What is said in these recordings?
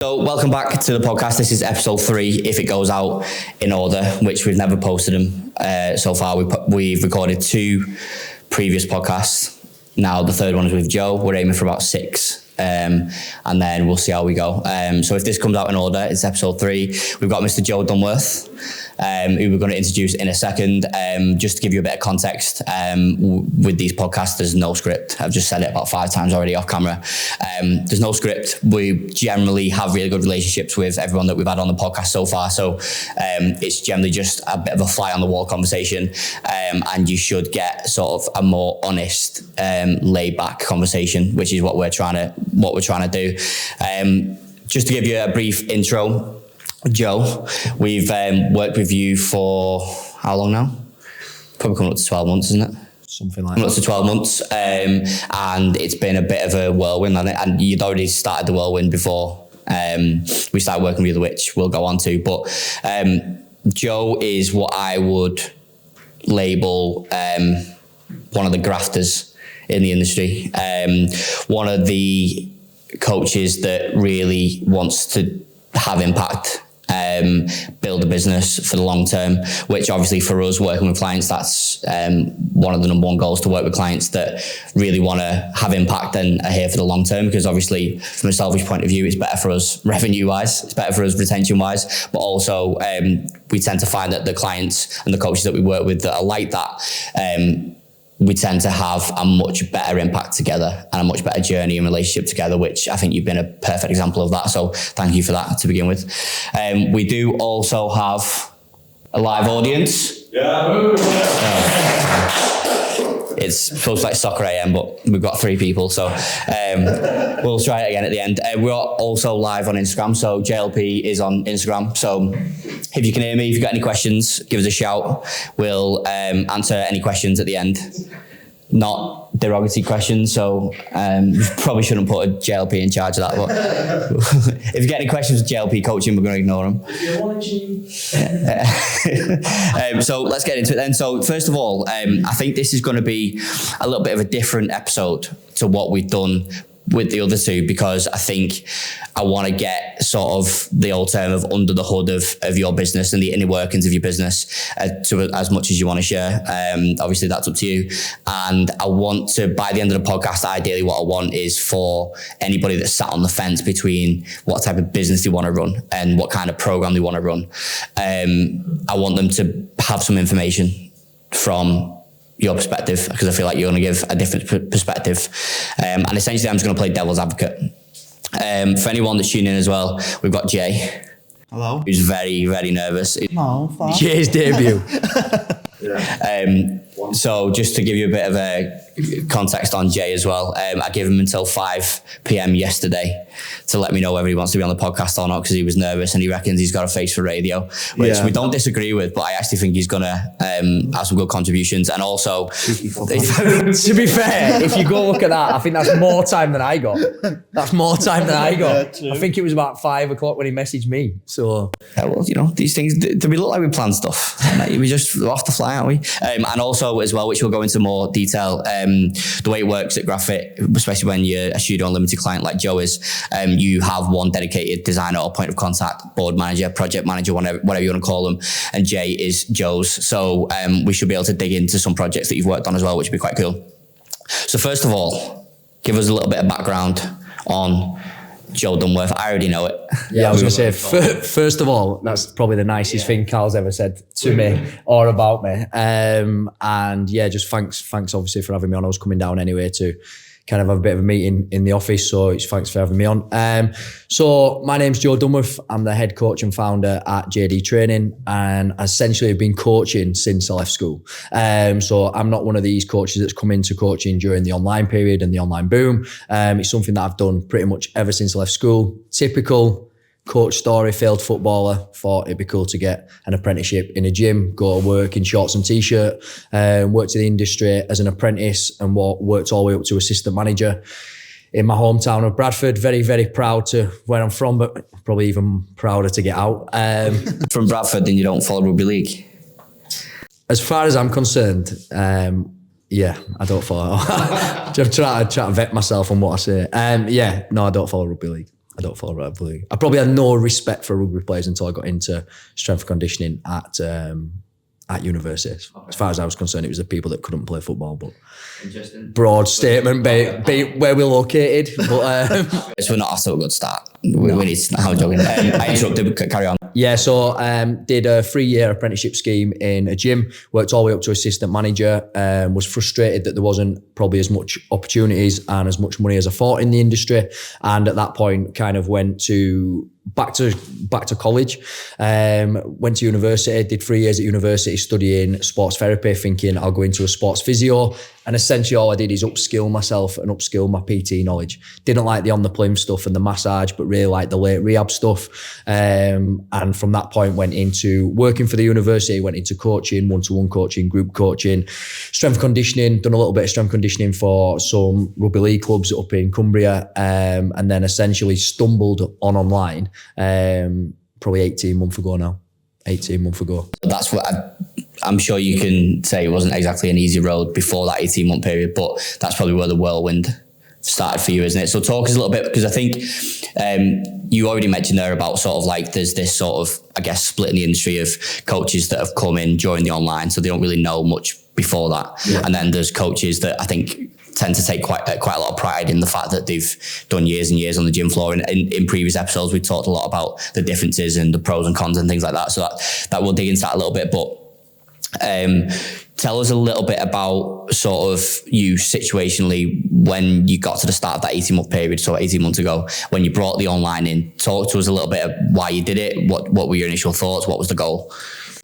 So welcome back to the podcast. This is episode 3, if it goes out in order, which we've never posted them so far. We've recorded 2 previous podcasts. Now the third one is with Joe. We're aiming for about 6. And then we'll see how we go. So if this comes out in order, it's episode 3. We've got Mr. Joe Dunworth, who we're going to introduce in a second. Just to give you a bit of context, with these podcasts, there's no script. I've just said it about 5 times already off camera. There's no script. We generally have really good relationships with everyone that we've had on the podcast so far. So it's generally just a bit of a fly on the wall conversation. And you should get sort of a more honest, laid back conversation, which is what we're trying to do. Just to give you a brief intro, Joe, we've worked with you for how long now? Probably coming up to 12 months, isn't it? Something like coming that. Up to 12 months. And it's been a bit of a whirlwind, and you'd already started the whirlwind before we started working with you, which we'll go on to. But Joe is what I would label one of the grafters in the industry. One of the coaches that really wants to have impact, build a business for the long term, which obviously for us working with clients, that's one of the number one goals, to work with clients that really want to have impact and are here for the long term, because obviously from a selfish point of view, it's better for us revenue wise, it's better for us retention wise, but also we tend to find that the clients and the coaches that we work with that are like that, we tend to have a much better impact together and a much better journey and relationship together, which I think you've been a perfect example of that. So thank you for that to begin with. We do also have a live audience. Yeah. It's supposed to be like soccer AM, but we've got 3 people, so we'll try it again at the end. We're also live on Instagram, so JLP is on Instagram. So if you can hear me, if you've got any questions, give us a shout. We'll answer any questions at the end. Not derogatory questions, so probably shouldn't put a JLP in charge of that. But if you get any questions with JLP coaching, we're going to ignore them. If you're watching. So let's get into it then. So first of all, I think this is going to be a little bit of a different episode to what we've done with the other 2, because I think I want to get sort of the old term of under the hood of your business and the inner workings of your business to as much as you want to share. Obviously that's up to you. And I want to, by the end of the podcast, ideally what I want is for anybody that's sat on the fence between what type of business they want to run and what kind of program they want to run. I want them to have some information from your perspective, because I feel like you're going to give a different perspective. And essentially I'm just going to play devil's advocate. For anyone that's tuning in as well, we've got Jay. Hello. Who's very, very nervous. No, Jay's debut. So just to give you a bit of a context on Jay as well, I gave him until 5 p.m. yesterday to let me know whether he wants to be on the podcast or not, because he was nervous and he reckons he's got a face for radio, which we don't disagree with, but I actually think he's going to have some good contributions. And also, to be fair, if you go look at that, I think that's more time than I got. I think it was about 5 o'clock when he messaged me. So, well, you know, these things, do we look like we plan stuff? We just off the fly, aren't we? And also as well, which we'll go into more detail, the way it works at Graphfit, especially when you're a Studio Unlimited client like Joe is, you have one dedicated designer or point of contact, board manager, project manager, whatever you want to call them. And Jay is Joe's. So we should be able to dig into some projects that you've worked on as well, which would be quite cool. So first of all, give us a little bit of background on Joe Dunworth. I already know it. Yeah, I was going to say, first of all, that's probably the nicest thing Carl's ever said to me or about me. And yeah, just thanks obviously for having me on. I was coming down anyway to kind of have a bit of a meeting in the office, so it's thanks for having me on. So my name's Joe Dunworth. I'm the head coach and founder at JD Training, and essentially have been coaching since I left school. So I'm not one of these coaches that's come into coaching during the online period and the online boom. It's something that I've done pretty much ever since I left school. Typical coach story, failed footballer, thought it'd be cool to get an apprenticeship in a gym, go to work in shorts and t-shirt, worked in the industry as an apprentice and worked all the way up to assistant manager in my hometown of Bradford. Very, very proud to where I'm from, but probably even prouder to get out. From Bradford, then you don't follow rugby league? As far as I'm concerned, yeah, I don't follow. I try to vet myself on what I say. I don't follow rugby league. I don't follow rugby. I probably had no respect for rugby players until I got into strength and conditioning at university. Okay. As far as I was concerned, it was the people that couldn't play football. But broad statement, be where we're located. But so we're not off to a good start. We need to, I'm joking. I interrupted. Carry on. Yeah, so did a 3-year apprenticeship scheme in a gym, worked all the way up to assistant manager, was frustrated that there wasn't probably as much opportunities and as much money as I thought in the industry. And at that point kind of went back to college, went to university, did 3 years at university studying sports therapy, thinking I'll go into a sports physio. And essentially all I did is upskill myself and upskill my PT knowledge. Didn't like the on the plim stuff and the massage, but really liked the late rehab stuff. And from that point went into working for the university, went into coaching, one-to-one coaching, group coaching, strength conditioning, done a little bit of strength conditioning for some rugby league clubs up in Cumbria, and then essentially stumbled on online probably 18 months ago now. 18 months ago. That's what I'm sure you can say. It wasn't exactly an easy road before that 18-month period, but that's probably where the whirlwind started for you, isn't it? So talk us a little bit, because I think you already mentioned there about sort of like there's this sort of, I guess, split in the industry of coaches that have come in during the online, so they don't really know much before that. Yeah. And then there's coaches that I think tend to take quite a lot of pride in the fact that they've done years and years on the gym floor. And in previous episodes, we talked a lot about the differences and the pros and cons and things like that. So that we'll dig into that a little bit. But tell us a little bit about sort of you situationally when you got to the start of that 18-month period, so 18 months ago, when you brought the online in. Talk to us a little bit of why you did it. What were your initial thoughts? What was the goal?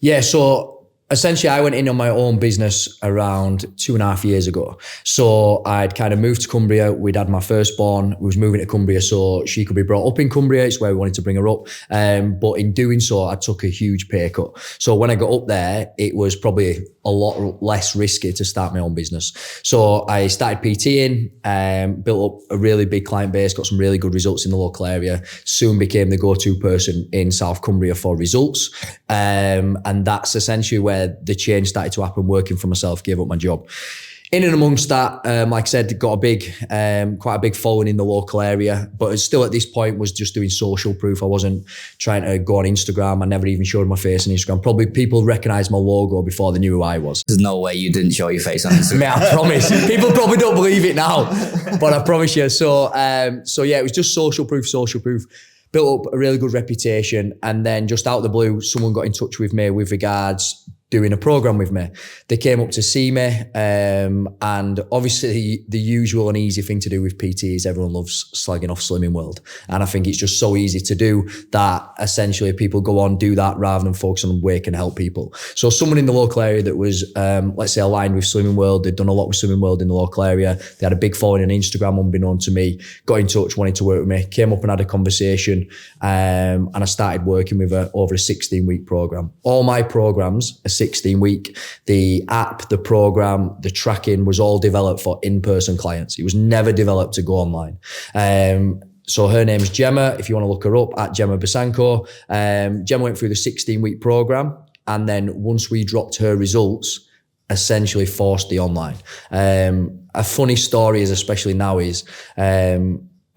Yeah, so essentially, I went in on my own business around 2.5 years ago. So I'd kind of moved to Cumbria. We'd had my firstborn. We was moving to Cumbria so she could be brought up in Cumbria. It's where we wanted to bring her up. But in doing so, I took a huge pay cut. So when I got up there, it was probably a lot less risky to start my own business. So I started PTing, built up a really big client base, got some really good results in the local area, soon became the go-to person in South Cumbria for results. And that's essentially where the change started to happen, working for myself, gave up my job. In and amongst that, like I said, got quite a big following in the local area, but still at this point was just doing social proof. I wasn't trying to go on Instagram. I never even showed my face on Instagram. Probably people recognised my logo before they knew who I was. There's no way you didn't show your face on Instagram. Mate, I promise. People probably don't believe it now, but I promise you. So yeah, it was just social proof. Built up a really good reputation, and then just out of the blue, someone got in touch with me with regards doing a program with me. They came up to see me, and obviously the usual and easy thing to do with PT is everyone loves slagging off Slimming World, and I think it's just so easy to do that essentially people go on, do that rather than focus on where can help people. So someone in the local area that was let's say aligned with Slimming World, they'd done a lot with Slimming World in the local area, they had a big following on Instagram unbeknown to me, got in touch, wanted to work with me, came up and had a conversation, and I started working with her over a 16-week program. All my programs 16-week. The app, the program, the tracking was all developed for in-person clients. It was never developed to go online. So her name's Gemma, if you want to look her up, at Gemma Basanko. Gemma went through the 16-week program, and then once we dropped her results, essentially forced the online. A funny story is, especially now, is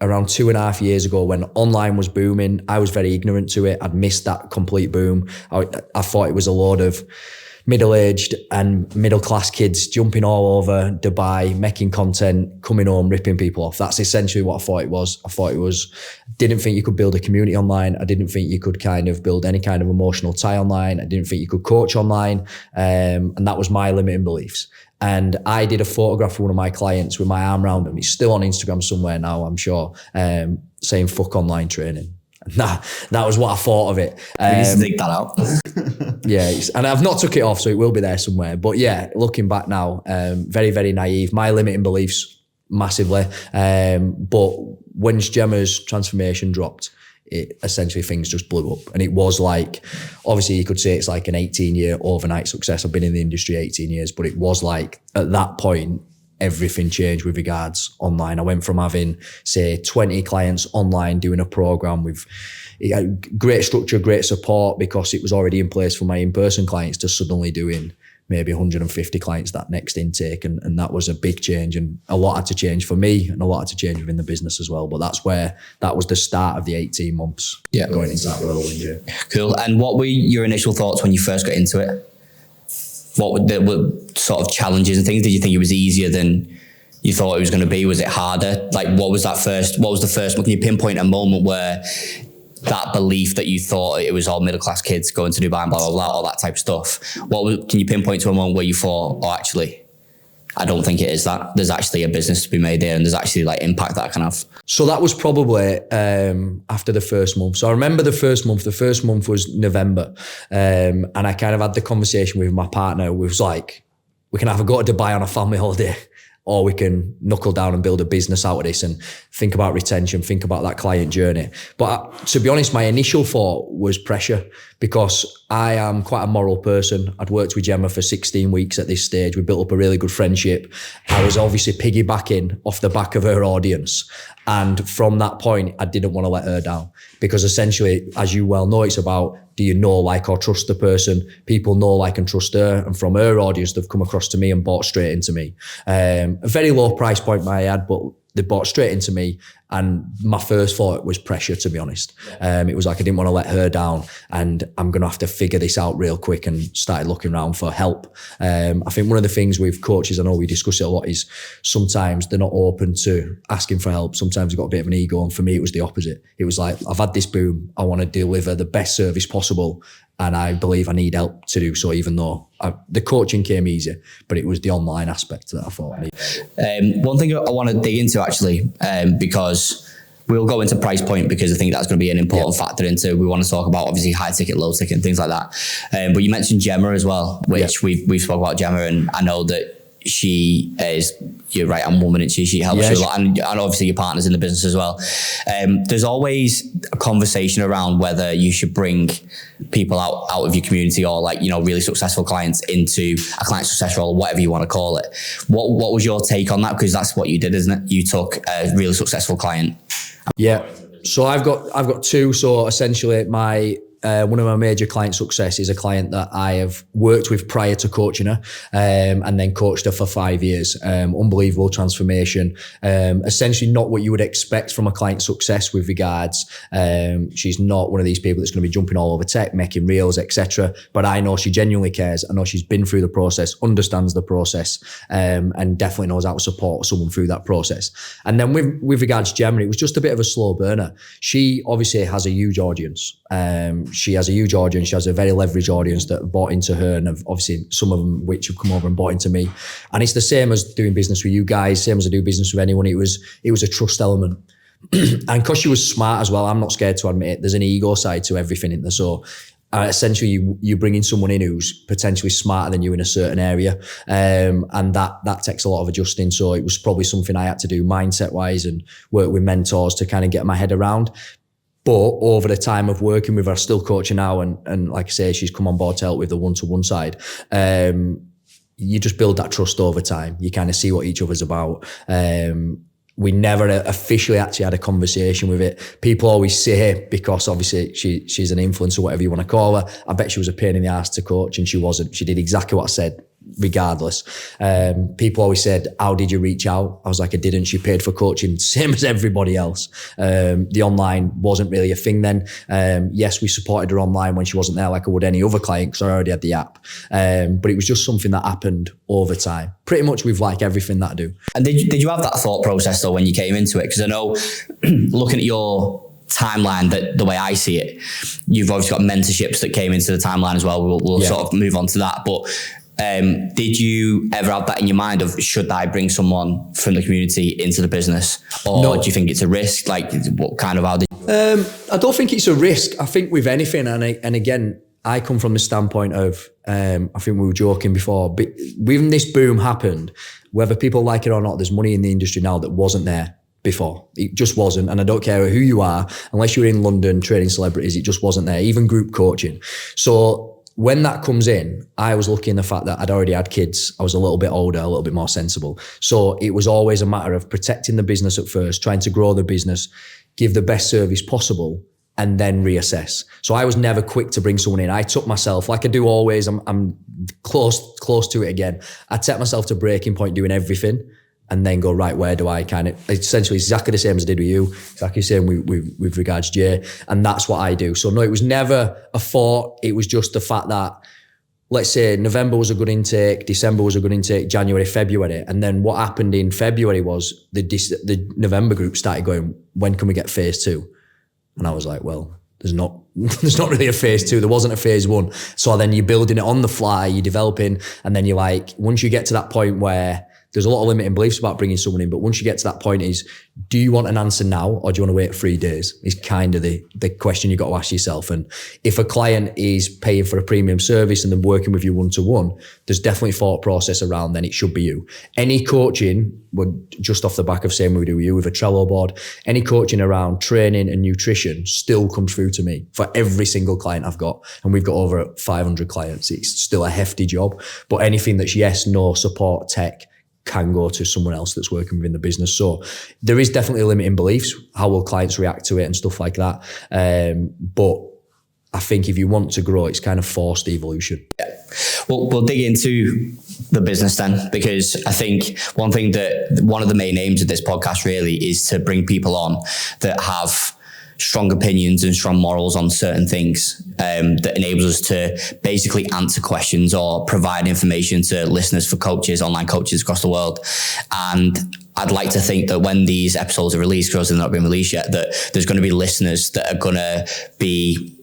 around 2.5 years ago when online was booming, I was very ignorant to it. I'd missed that complete boom. I thought it was a load of middle-aged and middle-class kids jumping all over Dubai, making content, coming home, ripping people off. That's essentially what I thought it was. Didn't think you could build a community online. I didn't think you could kind of build any kind of emotional tie online. I didn't think you could coach online. And that was my limiting beliefs. And I did a photograph for one of my clients with my arm around him. He's still on Instagram somewhere now, I'm sure, saying fuck online training. And that was what I thought of it. We need to dig that out. Yeah, and I've not took it off, so it will be there somewhere. But yeah, looking back now, very, very naive. My limiting beliefs massively. But when Gemma's transformation dropped, it essentially things just blew up. And it was like, obviously you could say it's like an 18-year overnight success. I've been in the industry 18 years, but it was like at that point, everything changed with regards online. I went from having, say, 20 clients online doing a program with great structure, great support because it was already in place for my in-person clients, to suddenly doing maybe 150 clients that next intake. And that was a big change, and a lot had to change for me and a lot had to change within the business as well. But that was the start of the 18 months going into that whirlwind year. Cool. And what were your initial thoughts when you first got into it? What were the sort of challenges and things? Did you think it was easier than you thought it was going to be? Was it harder? Like, what was the first, can you pinpoint a moment where that belief that you thought it was all middle-class kids going to Dubai and blah, blah, blah, all that type of stuff? Can you pinpoint to a moment where you thought, oh, actually, I don't think it is that. There's actually a business to be made there and there's actually like impact that I can have? So that was probably after the first month. So I remember the first month was November. And I kind of had the conversation with my partner. We was like, we can either go to Dubai on a family holiday, or we can knuckle down and build a business out of this and think about retention, think about that client journey. But to be honest, my initial thought was pressure, because I am quite a moral person. I'd worked with Gemma for 16 weeks at this stage. We built up a really good friendship. I was obviously piggybacking off the back of her audience. And from that point, I didn't want to let her down, because essentially, as you well know, it's about, do you know, like, or trust the person? People know, like, and trust her. And from her audience, they've come across to me and bought straight into me. A very low price point my ad, but they bought straight into me. And my first thought was pressure, to be honest. It was like, I didn't want to let her down and I'm going to have to figure this out real quick, and started looking around for help. I think one of the things with coaches, I know we discuss it a lot, is sometimes they're not open to asking for help. Sometimes they've got a bit of an ego. And for me, it was the opposite. It was like, I've had this boom. I want to deliver the best service possible. And I believe I need help to do so, even though the coaching came easier, but it was the online aspect that I thought I needed. One thing I want to dig into, actually, because we'll go into price point, because I think that's going to be an important factor into, we want to talk about obviously high ticket, low ticket and things like that. But you mentioned Gemma as well, which we've spoke about Gemma, and I know that she is your right-hand woman, and she helps you a lot, and obviously your partner's in the business as well. There's always a conversation around whether you should bring people out of your community, or like, really successful clients into a client success role, whatever you want to call it. What was your take on that? Because that's what you did, isn't it? You took a really successful client. Yeah. So I've got two. So essentially one of my major client success is a client that I have worked with prior to coaching her, and then coached her for 5 years. Unbelievable transformation. Essentially not what you would expect from a client success with regards. She's not one of these people that's going to be jumping all over tech, making reels, etc. But I know she genuinely cares. I know she's been through the process, understands the process, and definitely knows how to support someone through that process. And then with regards to Gemma, it was just a bit of a slow burner. She obviously has a huge audience. She has a huge audience. She has a very leveraged audience that have bought into her, and have obviously some of them which have come over and bought into me. And it's the same as doing business with you guys, same as I do business with anyone. It was a trust element. And because she was smart as well, I'm not scared to admit it, there's an ego side to everything in there. So essentially you bring in someone in who's potentially smarter than you in a certain area. And that takes a lot of adjusting. So it was probably something I had to do mindset wise and work with mentors to kind of get my head around. But over the time of working with her, still coaching now, and like I say, she's come on board to help with the one-to-one side. You just build that trust over time. You kind of see what each other's about. We never officially actually had a conversation with it. People always say, because obviously she's an influencer, whatever you want to call her, I bet she was a pain in the ass to coach, and she wasn't. She did exactly what I said, regardless. People always said, how did you reach out? I was like, I didn't. She paid for coaching, same as everybody else. The online wasn't really a thing then. Yes, we supported her online when she wasn't there, like I would any other client, because I already had the app. But it was just something that happened over time, pretty much with like everything that I do. And did you have that thought process though when you came into it? Because I know looking at your timeline, that the way I see it, you've obviously got mentorships that came into the timeline as well. We'll sort of move on to that. But did you ever have that in your mind of, should I bring someone from the community into the business? Or do you think it's a risk? Like, what kind of, I don't think it's a risk. I think with anything, and again, I come from the standpoint of, I think we were joking before, but when this boom happened, whether people like it or not, there's money in the industry now that wasn't there before. It just wasn't. And I don't care who you are, unless you're in London training celebrities, it just wasn't there, even group coaching. So when that comes in, I was lucky in the fact that I'd already had kids. I was a little bit older, a little bit more sensible. So it was always a matter of protecting the business at first, trying to grow the business, give the best service possible, and then reassess. So I was never quick to bring someone in. I took myself, like I do always, I'm close to it again. I set myself to breaking point doing everything and then go, right, where do I kind of, essentially exactly the same as I did with you, exactly the same with regards Jay. And that's what I do. So no, it was never a thought. It was just the fact that, let's say November was a good intake, December was a good intake, January, February. And then what happened in February was the November group started going, when can we get phase 2? And I was like, well, there's not really a phase 2. There wasn't a phase 1. So then you're building it on the fly, you're developing. And then you're like, once you get to that point where there's a lot of limiting beliefs about bringing someone in, but once you get to that point is, do you want an answer now or do you want to wait 3 days? Is kind of the question you got to ask yourself. And if a client is paying for a premium service and then working with you one-to-one, there's definitely thought process around, then it should be you. Any coaching, just off the back of saying we do with you with a Trello board, any coaching around training and nutrition still comes through to me for every single client I've got. And we've got over 500 clients. It's still a hefty job, but anything that's yes, no, support, tech, can go to someone else that's working within the business. So there is definitely limiting beliefs. How will clients react to it and stuff like that? But I think if you want to grow, it's kind of forced evolution. Yeah. Well, we'll dig into the business then, because I think one of the main aims of this podcast really is to bring people on that have strong opinions and strong morals on certain things, that enables us to basically answer questions or provide information to listeners for coaches, online coaches across the world. And I'd like to think that when these episodes are released, because they've not been released yet, that there's going to be listeners that are going to be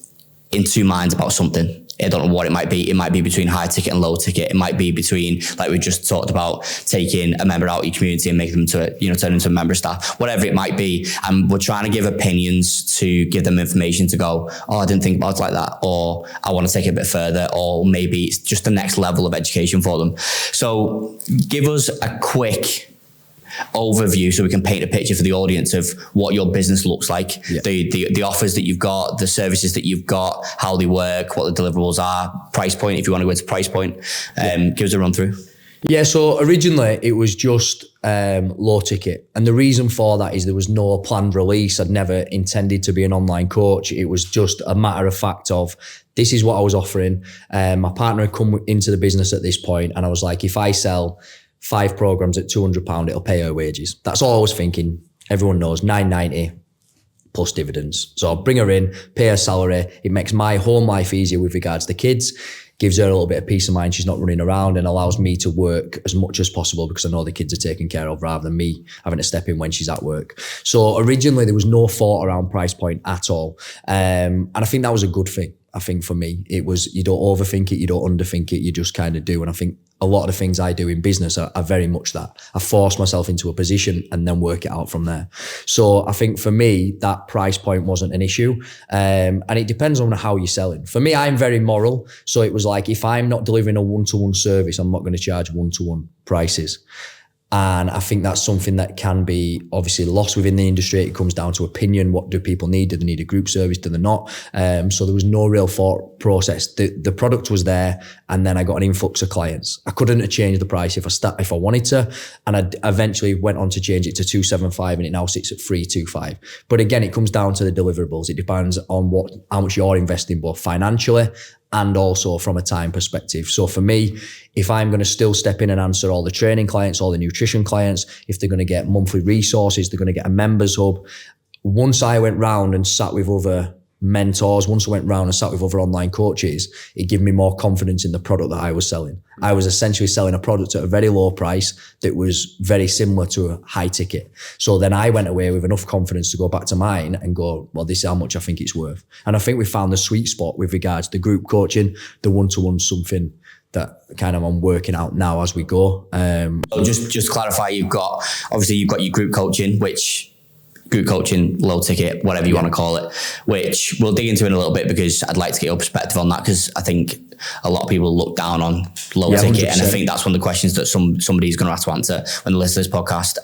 in two minds about something. I don't know what it might be. It might be between high ticket and low ticket. It might be between, like we just talked about, taking a member out of your community and making them turn into a member of staff, whatever it might be. And we're trying to give opinions to give them information to go, oh, I didn't think about it like that. Or I want to take it a bit further. Or maybe it's just the next level of education for them. So give us a quick overview so we can paint a picture for the audience of what your business looks like, the offers that you've got, the services that you've got, how they work, what the deliverables are, price point, if you want to go into price point. Give us a run through. Yeah, so originally it was just low ticket. And the reason for that is there was no planned release. I'd never intended to be an online coach. It was just a matter of fact of, this is what I was offering. My partner had come into the business at this point, and I was like, if I sell 5 programs at £200, it'll pay her wages. That's all I was thinking. Everyone knows £990 plus dividends. So I'll bring her in, pay her salary. It makes my home life easier with regards to kids, gives her a little bit of peace of mind. She's not running around, and allows me to work as much as possible because I know the kids are taken care of rather than me having to step in when she's at work. So originally there was no thought around price point at all. And I think that was a good thing. I think for me, it was, you don't overthink it, you don't underthink it, you just kind of do. And I think a lot of the things I do in business are very much that. I force myself into a position and then work it out from there. So I think for me, that price point wasn't an issue. And it depends on how you're selling. For me, I'm very moral. So it was like, if I'm not delivering a one-to-one service, I'm not going to charge one-to-one prices. And I think that's something that can be obviously lost within the industry. It comes down to opinion. What do people need? Do they need a group service? Do they not? So there was no real thought process. The product was there, and then I got an influx of clients. I couldn't have changed the price if I wanted to, and I eventually went on to change it to 275, and it now sits at 325. But again, it comes down to the deliverables. It depends on how much you're investing, both financially and also from a time perspective. So for me, if I'm going to still step in and answer all the training clients, all the nutrition clients, if they're going to get monthly resources, they're going to get a members hub. Once I went round and sat with other mentors, once I went round and sat with other online coaches, it gave me more confidence in the product that I was selling. I was essentially selling a product at a very low price that was very similar to a high ticket. So then I went away with enough confidence to go back to mine and go, well, this is how much I think it's worth. And I think we found the sweet spot with regards to group coaching, the one-to-one, something that kind of I'm working out now as we go. Just clarify, you've got your group coaching, low ticket, whatever you want to call it, which we'll dig into in a little bit, because I'd like to get your perspective on that, because I think a lot of people look down on low ticket, 100%. And I think that's one of the questions that somebody's going to have to answer when they listen to this podcast.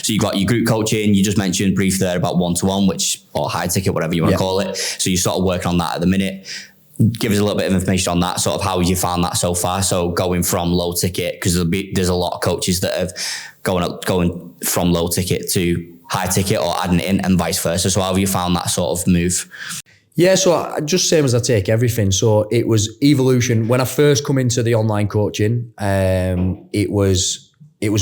So you've got your group coaching. You just mentioned briefly there about one-to-one, or high ticket, whatever you want to call it. So you're sort of working on that at the minute. Give us a little bit of information on that, sort of how you found that so far. So going from low ticket, because there's a lot of coaches that have going from low ticket to high ticket or adding it in, and vice versa. So how have you found that sort of move? Yeah, so just same as I take everything. So it was evolution. When I first come into the online coaching, it was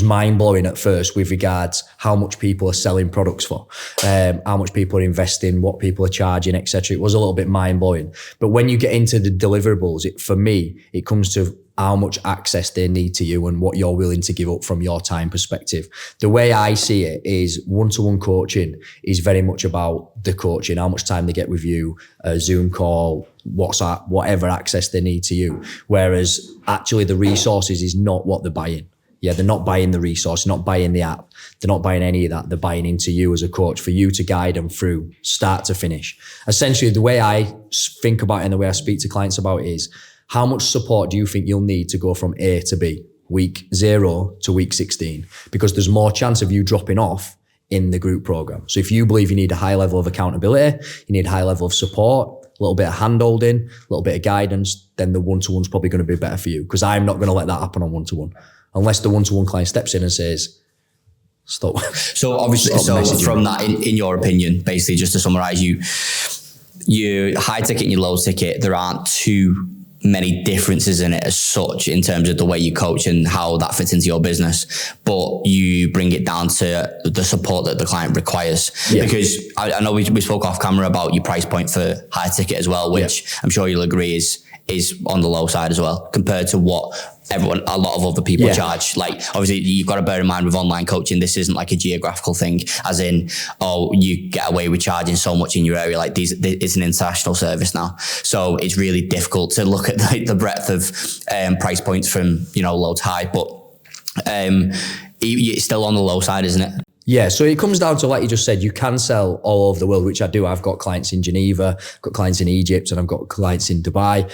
mind blowing at first with regards how much people are selling products for, how much people are investing, what people are charging, etc. It was a little bit mind blowing. But when you get into the deliverables, for me, it comes to how much access they need to you and what you're willing to give up from your time perspective. The way I see it is one-to-one coaching is very much about the coaching, how much time they get with you, a Zoom call, WhatsApp, whatever access they need to you. Whereas actually the resources is not what they're buying. Yeah, they're not buying the resource, not buying the app. They're not buying any of that. They're buying into you as a coach for you to guide them through start to finish. Essentially, the way I think about it and the way I speak to clients about it is, how much support do you think you'll need to go from A to B, week 0 to week 16? Because there's more chance of you dropping off in the group program. So if you believe you need a high level of accountability, you need a high level of support, a little bit of hand-holding, a little bit of guidance, then the one-to-one's probably going to be better for you, because I'm not going to let that happen on one-to-one. Unless the one-to-one client steps in and says, stop. So obviously, from that, in your opinion, basically just to summarize, you high ticket and your low ticket, there aren't too many differences in it as such in terms of the way you coach and how that fits into your business, but you bring it down to the support that the client requires. Yeah. Because I know we spoke off camera about your price point for high ticket as well, which I'm sure you'll agree is on the low side as well compared to what a lot of other people charge. Like, obviously you've got to bear in mind with online coaching, this isn't like a geographical thing, as in, oh, you get away with charging so much in your area. Like it's an international service now. So it's really difficult to look at the breadth of price points from, low to high, but it's still on the low side, isn't it? Yeah, so it comes down to, like you just said, you can sell all over the world, which I do. I've got clients in Geneva, got clients in Egypt, and I've got clients in Dubai,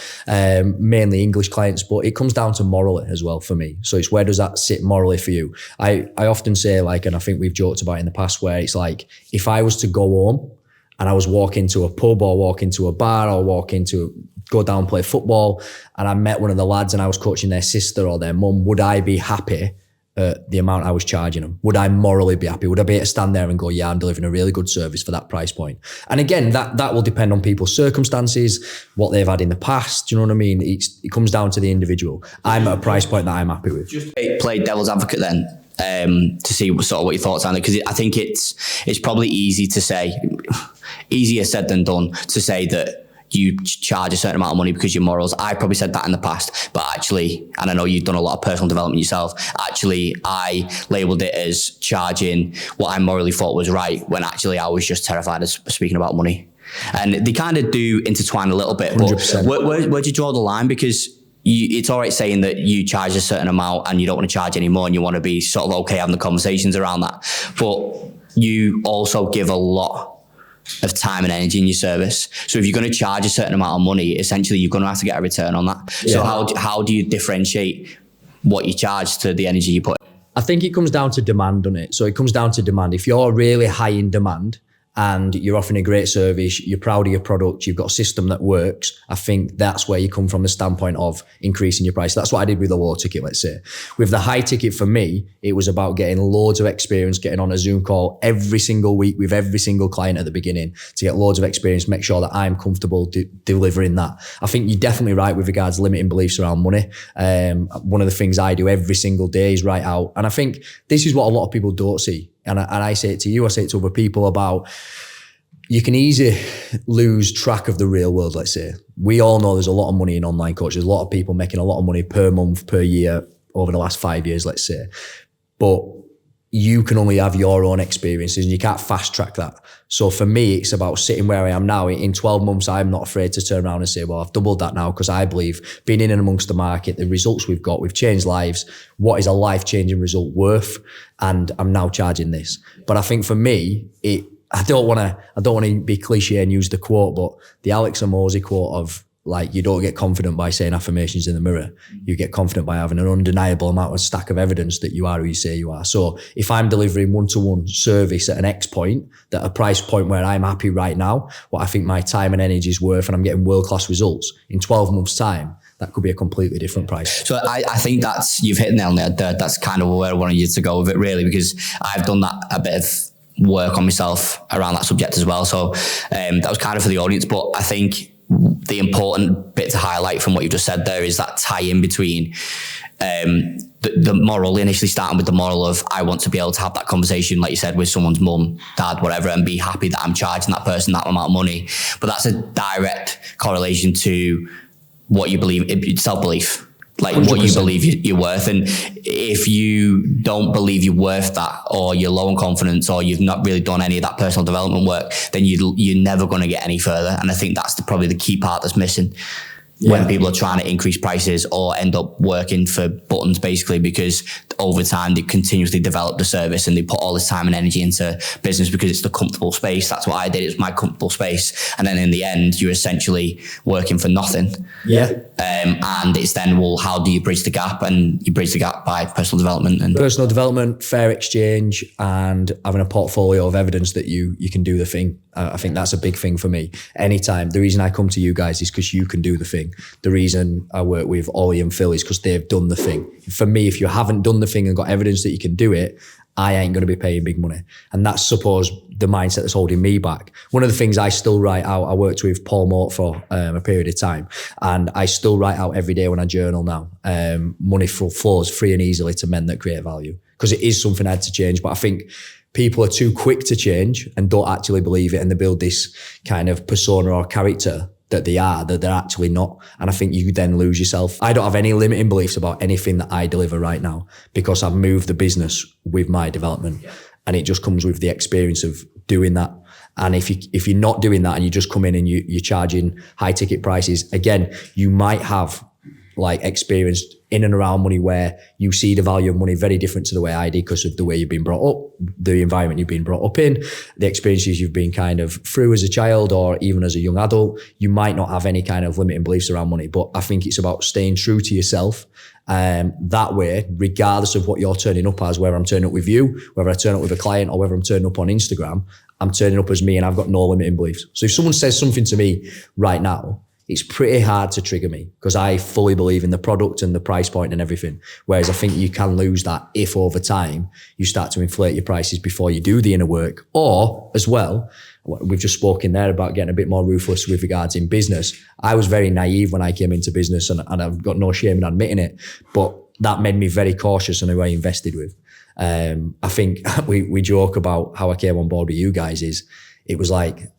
mainly English clients, but it comes down to morally as well for me. So it's, where does that sit morally for you? I often say, and I think we've joked about it in the past, where it's like, if I was to go home and I was walking to a pub or walking to a bar or go down and play football, and I met one of the lads and I was coaching their sister or their mum, would I be happy the amount I was charging them? Would I morally be happy? Would I be able to stand there and go, yeah, I'm delivering a really good service for that price point? And again, that will depend on people's circumstances, what they've had in the past. Do you know what I mean? It comes down to the individual. I'm at a price point that I'm happy with. Just play devil's advocate then, to see sort of what your thoughts are, because I think it's probably easier said than done to say that you charge a certain amount of money because your morals. I probably said that in the past, but actually, and I know you've done a lot of personal development yourself, actually I labelled it as charging what I morally thought was right, when actually I was just terrified of speaking about money. And they kind of do intertwine a little bit, but 100%. Where do you draw the line? Because it's all right saying that you charge a certain amount and you don't want to charge any more and you want to be sort of okay having the conversations around that, but you also give a lot of time and energy in your service. So if you're going to charge a certain amount of money, essentially you're going to have to get a return on that. So how do you differentiate what you charge to the energy you put? I think it comes down to demand, doesn't it? So it comes down to demand. If you're really high in demand and you're offering a great service, you're proud of your product, you've got a system that works, I think that's where you come from the standpoint of increasing your price. That's what I did with the low ticket, let's say. With the high ticket, for me, it was about getting loads of experience, getting on a Zoom call every single week with every single client at the beginning to get loads of experience, make sure that I'm comfortable delivering that. I think you're definitely right with regards to limiting beliefs around money. One of the things I do every single day is write out, and I think this is what a lot of people don't see. And I say it to you, I say it to other people about, you can easily lose track of the real world, let's say. We all know there's a lot of money in online coaching. There's a lot of people making a lot of money per month, per year, over the last 5 years, let's say. But you can only have your own experiences and you can't fast track that. So for me, it's about sitting where I am now. In 12 months, I'm not afraid to turn around and say, well, I've doubled that now, because I believe being in and amongst the market, the results we've got, we've changed lives. What is a life-changing result worth? And I'm now charging this. But I think for me, I don't want to be cliche and use the quote, but the Alex Hormozi quote of, like, you don't get confident by saying affirmations in the mirror. You get confident by having an undeniable amount of stack of evidence that you are who you say you are. So if I'm delivering one-to-one service at an X point, at a price point where I'm happy right now, what I think my time and energy is worth, and I'm getting world-class results, in 12 months' time, that could be a completely different price. So I think you've hit the nail on the head there. That's kind of where I wanted you to go with it, really, because I've done that a bit of work on myself around that subject as well. So that was kind of for the audience, but I think the important bit to highlight from what you just said there is that tie in between the moral, initially starting with the moral of I want to be able to have that conversation, like you said, with someone's mum, dad, whatever, and be happy that I'm charging that person that amount of money. But that's a direct correlation to what you believe, self-belief, like 100%. What you believe you're worth. And if you don't believe you're worth that, or you're low on confidence, or you've not really done any of that personal development work, then you're never going to get any further. And I think that's probably the key part that's missing. When people are trying to increase prices or end up working for buttons, basically, because over time they continuously develop the service and they put all this time and energy into business because it's the comfortable space. That's what I did. It was my comfortable space. And then in the end, you're essentially working for nothing. And it's then, well, how do you bridge the gap? And you bridge the gap by personal development. And personal development, fair exchange, and having a portfolio of evidence that you can do the thing. I think that's a big thing for me. Anytime, the reason I come to you guys is because you can do the thing. The reason I work with Ollie and Phil is because they've done the thing. For me, if you haven't done the thing and got evidence that you can do it, I ain't going to be paying big money. And that's, suppose, the mindset that's holding me back. One of the things I still write out, I worked with Paul Mort for a period of time, and I still write out every day when I journal now, money flows free and easily to men that create value. Because it is something I had to change. But I think people are too quick to change and don't actually believe it, and they build this kind of persona or character that they're actually not. And I think you then lose yourself. I don't have any limiting beliefs about anything that I deliver right now because I've moved the business with my development. And it just comes with the experience of doing that. And if you're not doing that and you just come in and you're charging high ticket prices, again, you might have like experienced in and around money where you see the value of money very different to the way I did because of the way you've been brought up, the environment you've been brought up in, the experiences you've been kind of through as a child or even as a young adult. You might not have any kind of limiting beliefs around money, but I think it's about staying true to yourself. That way, regardless of what you're turning up as, whether I'm turning up with you, whether I turn up with a client or whether I'm turning up on Instagram, I'm turning up as me and I've got no limiting beliefs. So if someone says something to me right now, it's pretty hard to trigger me because I fully believe in the product and the price point and everything. Whereas I think you can lose that if over time you start to inflate your prices before you do the inner work. Or as well, we've just spoken there about getting a bit more ruthless with regards in business. I was very naive when I came into business and I've got no shame in admitting it, but that made me very cautious on who I invested with. I think we joke about how I came on board with you guys it was like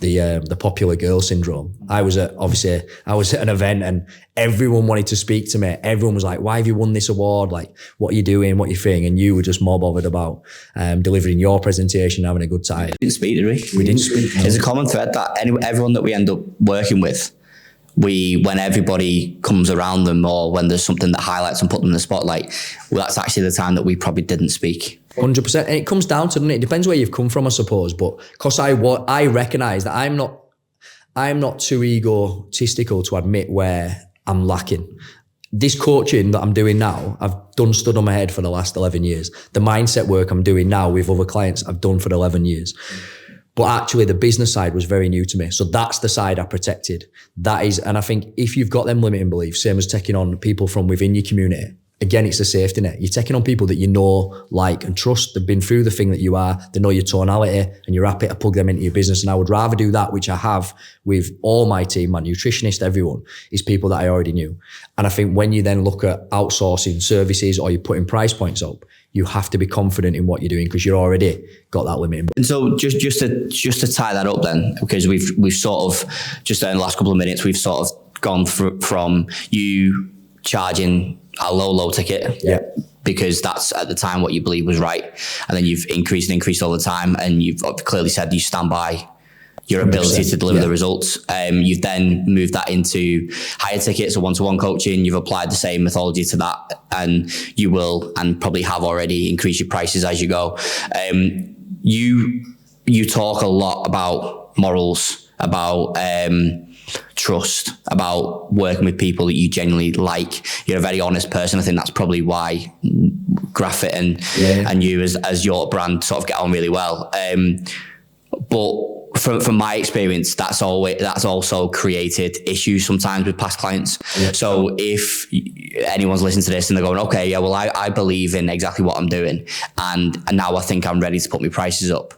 the popular girl syndrome. I was at an event and everyone wanted to speak to me. Everyone was like, why have you won this award? Like, what are you doing? What are you think? And you were just more bothered about delivering your presentation, having a good time. We didn't speak, did we? We didn't speak. There's a common thread that everyone that we end up working with, when everybody comes around them or when there's something that highlights and put them in the spotlight, well, that's actually the time that we probably didn't speak. 100%. And it comes down to, doesn't it? It depends where you've come from, I suppose. But because I recognise that I'm not too egotistical to admit where I'm lacking. This coaching that I'm doing now, I've done stood on my head for the last 11 years. The mindset work I'm doing now with other clients, I've done for 11 years. But actually the business side was very new to me. So that's the side I protected. And I think if you've got them limiting beliefs, same as taking on people from within your community, again, it's a safety net. You're taking on people that you know, like, and trust. They've been through the thing that you are. They know your tonality and you're happy to plug them into your business. And I would rather do that, which I have with all my team, my nutritionist, everyone, is people that I already knew. And I think when you then look at outsourcing services or you're putting price points up, you have to be confident in what you're doing because you're already got that limit. And so just to tie that up then, because we've sort of, just in the last couple of minutes, we've sort of gone from you charging a low ticket, because that's at the time what you believe was right, and then you've increased over time, and you've clearly said you stand by your ability to deliver the results. You've then moved that into higher tickets or one-to-one coaching. You've applied the same methodology to that, and you will, and probably have already, increased your prices as you go. You talk a lot about morals, about trust, about working with people that you genuinely like. You're a very honest person. I think that's probably why Graphfit and you as your brand sort of get on really well. But from my experience, that's also created issues sometimes with past clients. Yeah. So if anyone's listening to this and they're going, okay, yeah, well, I believe in exactly what I'm doing, and now I think I'm ready to put my prices up.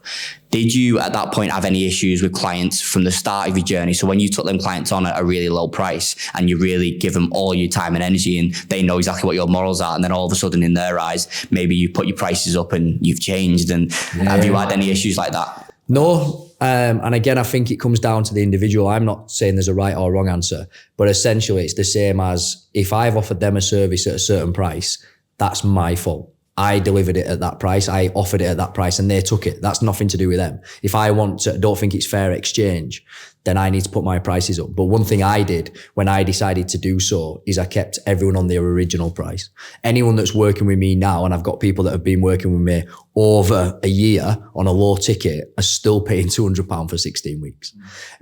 Did you at that point have any issues with clients from the start of your journey? So when you took them clients on at a really low price and you really give them all your time and energy and they know exactly what your morals are, and then all of a sudden in their eyes, maybe you put your prices up and you've changed, and have you had any issues like that? No. And again, I think it comes down to the individual. I'm not saying there's a right or wrong answer, but essentially it's the same as if I've offered them a service at a certain price, that's my fault. I delivered it at that price. I offered it at that price and they took it. That's nothing to do with them. If I don't think it's fair exchange, then I need to put my prices up. But one thing I did when I decided to do so is I kept everyone on their original price. Anyone that's working with me now, and I've got people that have been working with me over a year on a low ticket, are still paying £200 for 16 weeks.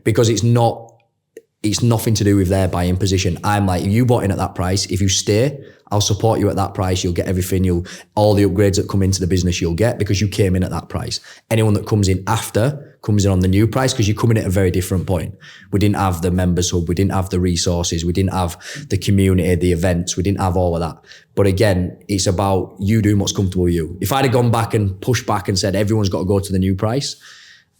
Because it's nothing to do with their buying position. I'm like, you bought in at that price. If you stay, I'll support you at that price. You'll get everything. All the upgrades that come into the business you'll get because you came in at that price. Anyone that comes in after comes in on the new price because you come in at a very different point. We didn't have the members hub. We didn't have the resources. We didn't have the community, the events. We didn't have all of that. But again, it's about you doing what's comfortable with you. If I'd have gone back and pushed back and said everyone's got to go to the new price,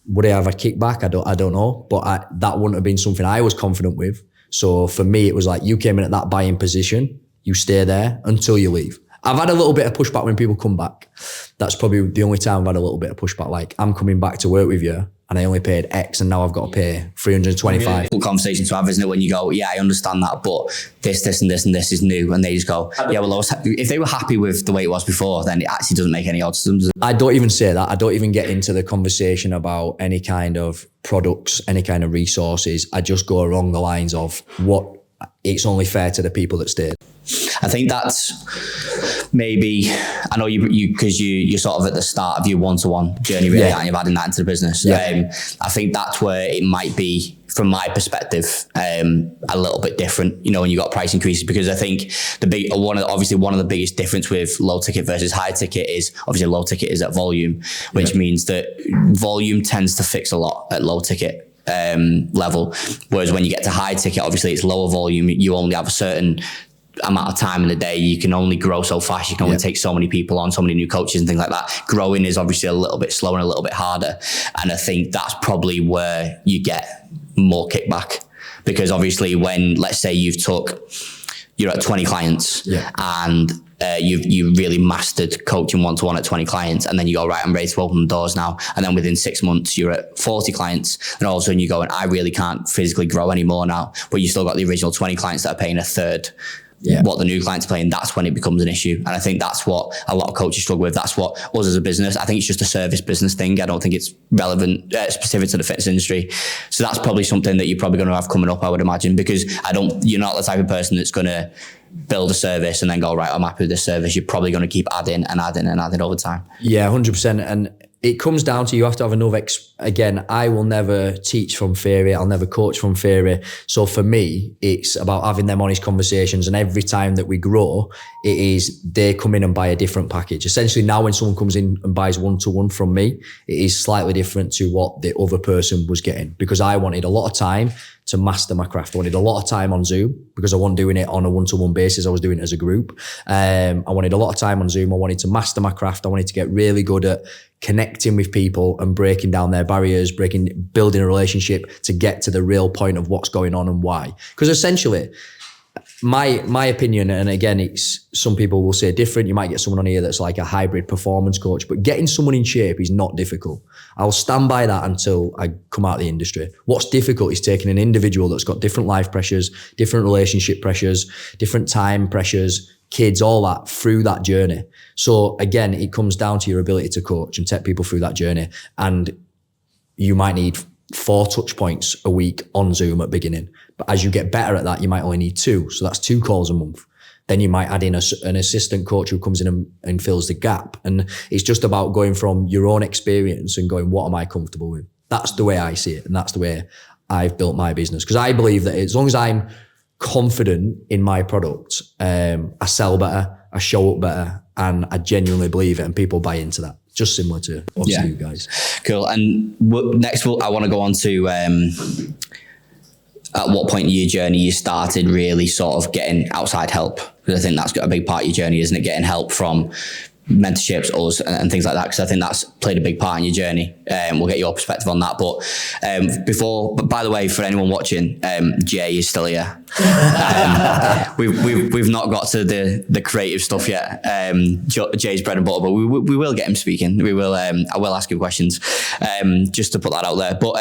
would I have a kickback? I don't know. But that wouldn't have been something I was confident with. So for me, it was like, you came in at that buying position, you stay there until you leave. I've had a little bit of pushback when people come back. That's probably the only time I've had a little bit of pushback. Like, I'm coming back to work with you and I only paid X and now I've got to pay 325. Cool conversation to have, isn't it? When you go, yeah, I understand that, but this and this and this is new. And they just go, yeah, well, if they were happy with the way it was before, then it actually doesn't make any odds to them. I don't even say that. I don't even get into the conversation about any kind of products, any kind of resources. I just go along the lines of it's only fair to the people that stayed. I think that's maybe, I know you're sort of at the start of your one-to-one journey really, and you're adding that into the business. Yeah. I think that's where it might be, from my perspective, a little bit different, when you got price increases, because I think one of the biggest difference with low ticket versus high ticket is obviously low ticket is at volume, which means that volume tends to fix a lot at low ticket level, whereas when you get to high ticket, obviously it's lower volume. You only have a certain amount of time in the day. You can only grow so fast. You can only take so many people on, so many new coaches and things like that. Growing is obviously a little bit slower and a little bit harder. And I think that's probably where you get more kickback, because obviously when, let's say you're at 20 clients and you've really mastered coaching one-to-one at 20 clients, and then you go, right, I'm ready to open the doors now. And then within 6 months, you're at 40 clients, and all of a sudden you go, and I really can't physically grow anymore now. But you still got the original 20 clients that are paying a third what the new clients are paying. That's when it becomes an issue. And I think that's what a lot of coaches struggle with. That's what us as a business, I think it's just a service business thing. I don't think it's relevant, specific to the fitness industry. So that's probably something that you're probably going to have coming up, I would imagine, because you're not the type of person that's going to build a service and then go, right, I'm happy with this service. You're probably going to keep adding and adding and adding over time. Yeah, 100%. And it comes down to, you have to have enough, again, I will never teach from theory. I'll never coach from theory. So for me, it's about having them honest conversations. And every time that we grow, it is they come in and buy a different package. Essentially now when someone comes in and buys one-to-one from me, it is slightly different to what the other person was getting, because I wanted a lot of time to master my craft. I wanted a lot of time on Zoom because I wasn't doing it on a one-to-one basis. I was doing it as a group. I wanted a lot of time on Zoom. I wanted to master my craft. I wanted to get really good at connecting with people and breaking down their barriers, building a relationship to get to the real point of what's going on and why. Because essentially, my opinion, and again, it's, some people will say different. You might get someone on here that's like a hybrid performance coach, but getting someone in shape is not difficult. I'll stand by that until I come out of the industry. What's difficult is taking an individual that's got different life pressures, different relationship pressures, different time pressures, kids, all that, through that journey. So again, it comes down to your ability to coach and take people through that journey. And you might need 4 touch points a week on Zoom at beginning. But as you get better at that, you might only need 2. So that's 2 calls a month. Then you might add in an assistant coach who comes in and fills the gap. And it's just about going from your own experience and going, what am I comfortable with? That's the way I see it. And that's the way I've built my business. Because I believe that as long as I'm confident in my product, I sell better, I show up better, and I genuinely believe it, and people buy into that. just similar to obviously you guys. Cool. And next, I want to go on to at what point in your journey you started really sort of getting outside help, because I think that's got a big part of your journey, isn't it? Getting help from mentorships, us, and things like that, because I think that's played a big part in your journey. We'll get your perspective on that. But but by the way, for anyone watching, Jay is still here. We've not got to the creative stuff yet. Jay's bread and butter, but we will get him speaking. We will. I will ask him questions, just to put that out there. But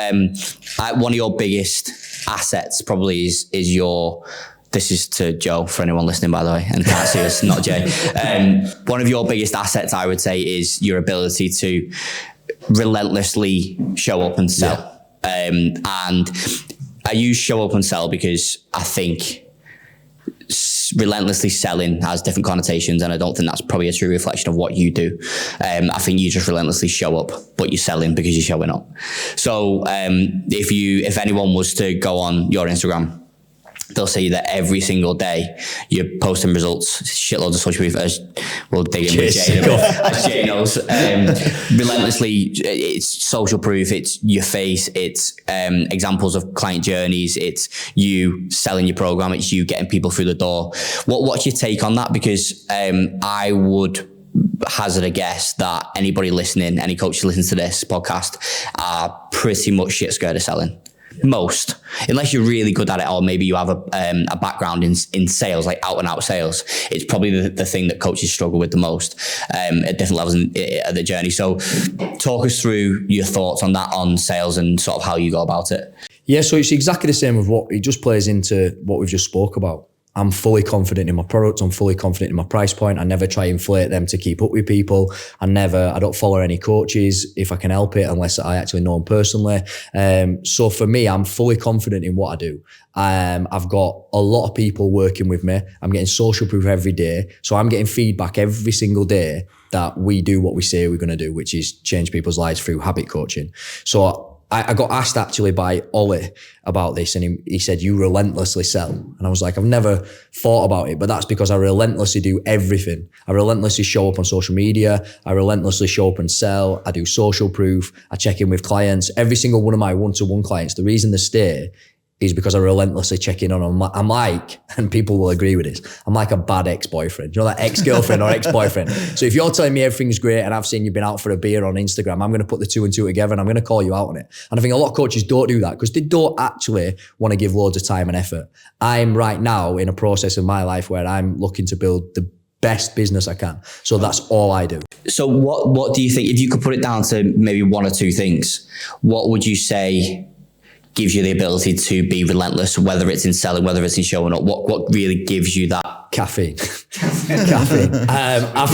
one of your biggest assets probably is your. This is to Joe, for anyone listening, by the way, and can't see us, not Jay. One of your biggest assets, I would say, is your ability to relentlessly show up and sell. And I use show up and sell because I think relentlessly selling has different connotations, and I don't think that's probably a true reflection of what you do. I think you just relentlessly show up, but you're selling because you're showing up. So if anyone was to go on your Instagram, they'll see that every single day you're posting results, shitloads of social media, as we'll dig in with Jay, as Jay knows. Relentlessly, it's social proof, it's your face, it's examples of client journeys, it's you selling your program, it's you getting people through the door. What's your take on that? Because I would hazard a guess that anybody listening, any coaches listening to this podcast, are pretty much shit scared of selling. Most, unless you're really good at it, or maybe you have a background in sales, like out and out sales. It's probably the thing that coaches struggle with the most at different levels of the journey. So talk us through your thoughts on that, on sales, and sort of how you go about it. Yeah, so it's exactly the same with what it just plays into what we've just spoke about. I'm fully confident in my product. I'm fully confident in my price point. I never try and inflate them to keep up with people. I don't follow any coaches if I can help it, unless I actually know them personally. So for me, I'm fully confident in what I do. I've got a lot of people working with me. I'm getting social proof every day. So I'm getting feedback every single day that we do what we say we're going to do, which is change people's lives through habit coaching. So I got asked actually by Ollie about this, and he said, you relentlessly sell. And I was like, I've never thought about it, but that's because I relentlessly do everything. I relentlessly show up on social media. I relentlessly show up and sell. I do social proof. I check in with clients. Every single one of my one-to-one clients, the reason they stay is because I relentlessly check in on them. I'm like, and people will agree with this, I'm like a bad ex-boyfriend. You know, that ex-girlfriend or ex-boyfriend. So if you're telling me everything's great and I've seen you've been out for a beer on Instagram, I'm going to put the two and two together and I'm going to call you out on it. And I think a lot of coaches don't do that because they don't actually want to give loads of time and effort. I'm right now in a process of my life where I'm looking to build the best business I can. So that's all I do. So what do you think, if you could put it down to maybe one or two things, what would you say gives you the ability to be relentless, whether it's in selling, whether it's in showing up? What really gives you that? Caffeine. Caffeine. I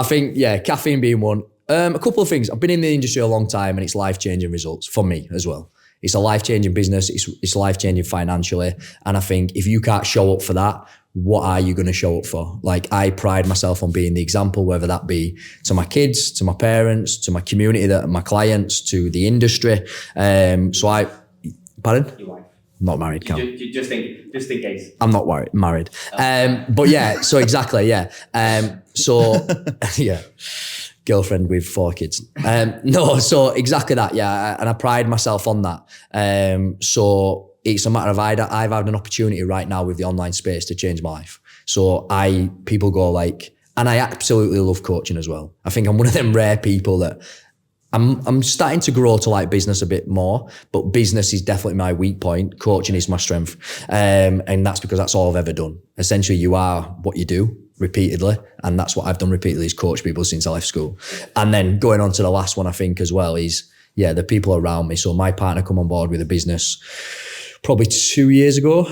think, caffeine being one. A couple of things. I've been in the industry a long time and it's life-changing results for me as well. It's a life-changing business. It's life-changing financially. And I think if you can't show up for that, what are you going to show up for? Like, I pride myself on being the example, whether that be to my kids, to my parents, to my community, my clients, to the industry. Pardon? Your wife. I'm not married, Cal. Just in case. I'm not married. But yeah, so exactly, yeah. Yeah. Girlfriend with 4 kids. So exactly that, yeah. And I pride myself on that. So it's a matter of I've had an opportunity right now with the online space to change my life. So people go like, and I absolutely love coaching as well. I think I'm one of them rare people that I'm starting to grow to like business a bit more, but business is definitely my weak point. Coaching is my strength. And that's because that's all I've ever done. Essentially, you are what you do repeatedly. And that's what I've done repeatedly, is coach people since I left school. And then going on to the last one, I think as well is, the people around me. So my partner come on board with a business probably 2 years ago,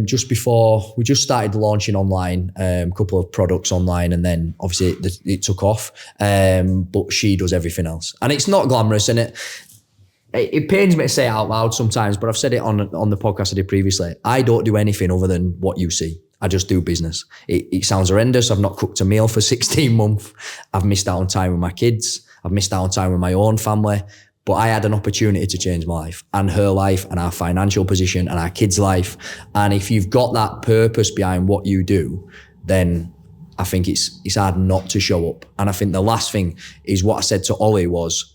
just before we just started launching online, a couple of products online, and then obviously it took off. But she does everything else. And it's not glamorous, and it pains me to say it out loud sometimes, but I've said it on the podcast I did previously. I don't do anything other than what you see. I just do business. It sounds horrendous. I've not cooked a meal for 16 months. I've missed out on time with my kids. I've missed out on time with my own family. But I had an opportunity to change my life and her life and our financial position and our kids' life. And if you've got that purpose behind what you do, then I think it's hard not to show up. And I think the last thing is what I said to Ollie was,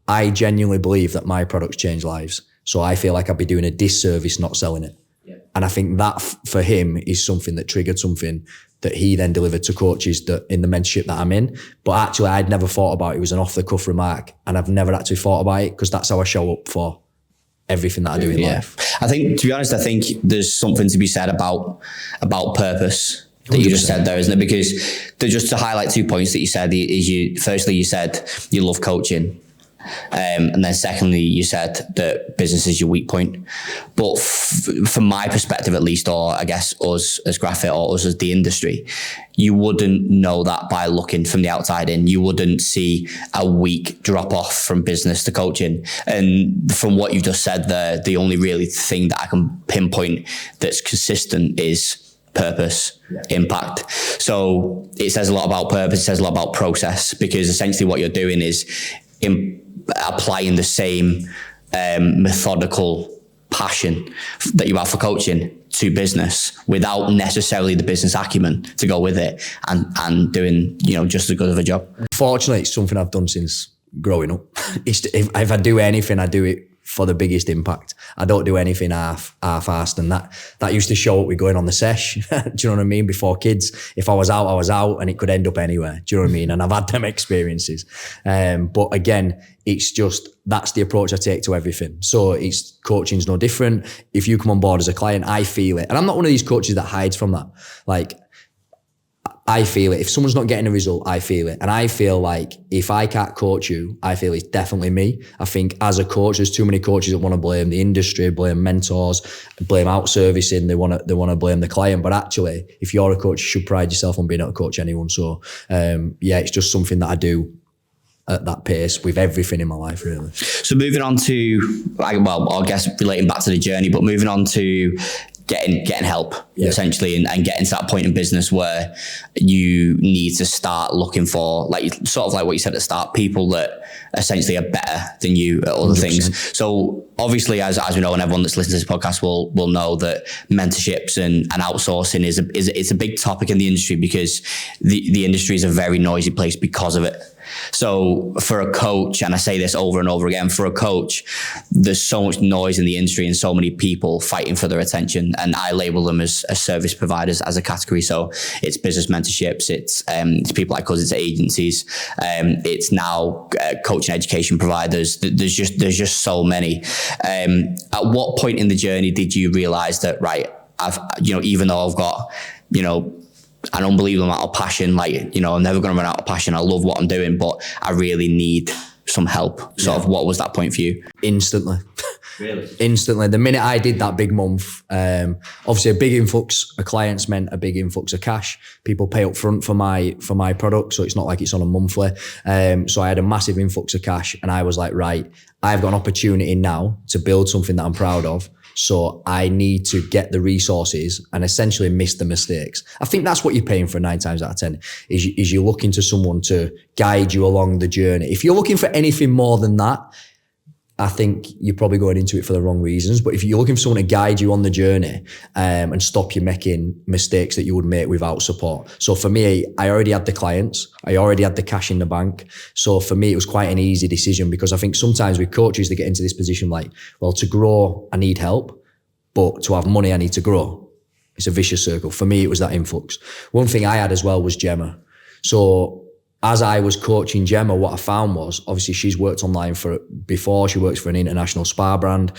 I genuinely believe that my products change lives. So I feel like I'd be doing a disservice not selling it. Yeah. And I think that for him is something that triggered something that he then delivered to coaches that in the mentorship that I'm in. But actually I'd never thought about it. It was an off the cuff remark, and I've never actually thought about it because that's how I show up for everything that I do in life. I think, to be honest, I think there's something to be said about purpose that 100%. You just said there, isn't it? Because just to highlight 2 points that you said, firstly, you said you love coaching. And then secondly, you said that business is your weak point. But from my perspective, at least, or I guess us as Graphfit or us as the industry, you wouldn't know that by looking from the outside in. You wouldn't see a weak drop off from business to coaching. And from what you just said there, the only really thing that I can pinpoint that's consistent is purpose, impact. So it says a lot about purpose, it says a lot about process, because essentially what you're doing is applying the same methodical passion that you have for coaching to business without necessarily the business acumen to go with it, and doing just as good of a job. Fortunately, it's something I've done since growing up. If I do anything, I do it for the biggest impact. I don't do anything half-assed, and that used to show up with going on the sesh. Do you know what I mean? Before kids, if I was out, and it could end up anywhere. Do you know what I mean? And I've had them experiences. But again, it's just, that's the approach I take to everything. So coaching's no different. If you come on board as a client, I feel it. And I'm not one of these coaches that hides from that. Like, I feel it. If someone's not getting a result, I feel it. And I feel like if I can't coach you, I feel it's definitely me. I think as a coach, there's too many coaches that want to blame the industry, blame mentors, blame out-servicing. They want to blame the client. But actually, if you're a coach, you should pride yourself on being able to coach anyone. So it's just something that I do at that pace with everything in my life, really. So moving on to, I guess relating back to the journey, but moving on to getting help, essentially, and getting to that point in business where you need to start looking for, sort of like what you said at the start, people that essentially are better than you at other 100%. Things. So obviously, as we know, and everyone that's listening to this podcast will know that mentorships and outsourcing is a big topic in the industry, because the industry is a very noisy place because of it. So for a coach, and I say this over and over again, for a coach, there's so much noise in the industry and so many people fighting for their attention. And I label them as service providers as a category. So it's business mentorships, it's people like us, it's agencies, it's now coaching education providers. There's just so many. At what point in the journey did you realize that, right, even though I've got, an unbelievable amount of passion, I'm never going to run out of passion. I love what I'm doing, but I really need some help. Of what was that point for you? Instantly. Really? Instantly. The minute I did that big month, obviously a big influx of clients meant a big influx of cash. People pay up front for my product, so it's not like it's on a monthly. So I had a massive influx of cash, and I was like, right, I've got an opportunity now to build something that I'm proud of. So I need to get the resources and essentially miss the mistakes. I think that's what you're paying for 9 times out of 10, is you're looking to someone to guide you along the journey. If you're looking for anything more than that, I think you're probably going into it for the wrong reasons. But if you're looking for someone to guide you on the journey and stop you making mistakes that you would make without support. So for me, I already had the clients. I already had the cash in the bank. So for me, it was quite an easy decision, because I think sometimes with coaches, they get into this position like, well, to grow, I need help, but to have money, I need to grow. It's a vicious circle. For me, it was that influx. One thing I had as well was Gemma. So as I was coaching Gemma, what I found was, obviously she's worked online before. She works for an international spa brand.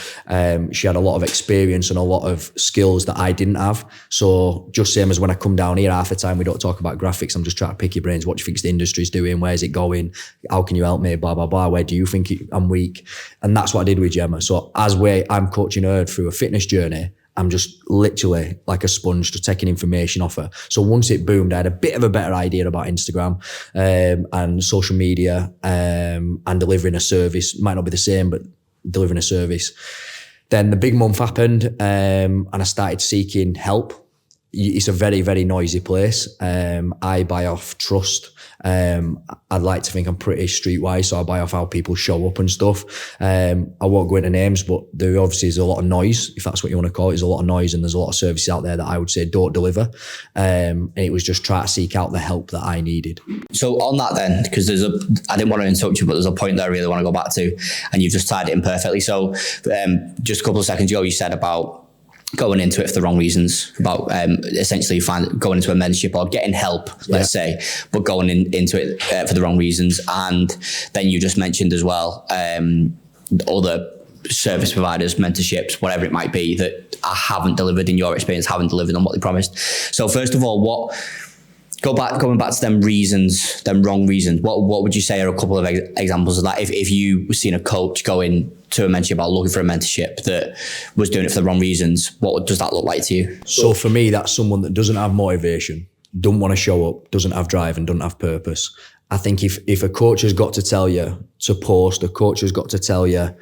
She had a lot of experience and a lot of skills that I didn't have. So just same as when I come down here, half the time we don't talk about graphics. I'm just trying to pick your brains. What do you think the industry's doing? Where's it going? How can you help me? Blah, blah, blah. Where do you think I'm weak? And that's what I did with Gemma. So I'm coaching her through a fitness journey, I'm just literally like a sponge, just taking information off her. So once it boomed, I had a bit of a better idea about Instagram and social media and delivering a service. Might not be the same, but delivering a service. Then the big month happened and I started seeking help. it's a very, very noisy place. I buy off trust. I'd like to think I'm pretty streetwise, so I buy off how people show up and stuff. I won't go into names, but there obviously is a lot of noise, if that's what you want to call it. There's a lot of noise and there's a lot of services out there that I would say don't deliver. And it was just try to seek out the help that I needed. So on that then, because I didn't want to interrupt you, but there's a point that I really want to go back to, and you've just tied it in perfectly. So just a couple of seconds ago, you said about going into it for the wrong reasons, about essentially going into a mentorship or getting help, let's say, but going into it for the wrong reasons. And then you just mentioned as well, other service providers, mentorships, whatever it might be, that I haven't delivered, in your experience, haven't delivered on what they promised. So first of all, going back to them reasons, them wrong reasons, what would you say are a couple of examples of that? If you were seeing a coach going to a mentorship or looking for a mentorship that was doing it for the wrong reasons, what does that look like to you? So for me, that's someone that doesn't have motivation, don't want to show up, doesn't have drive and doesn't have purpose. I think if a coach has got to tell you to post, a coach has got to tell you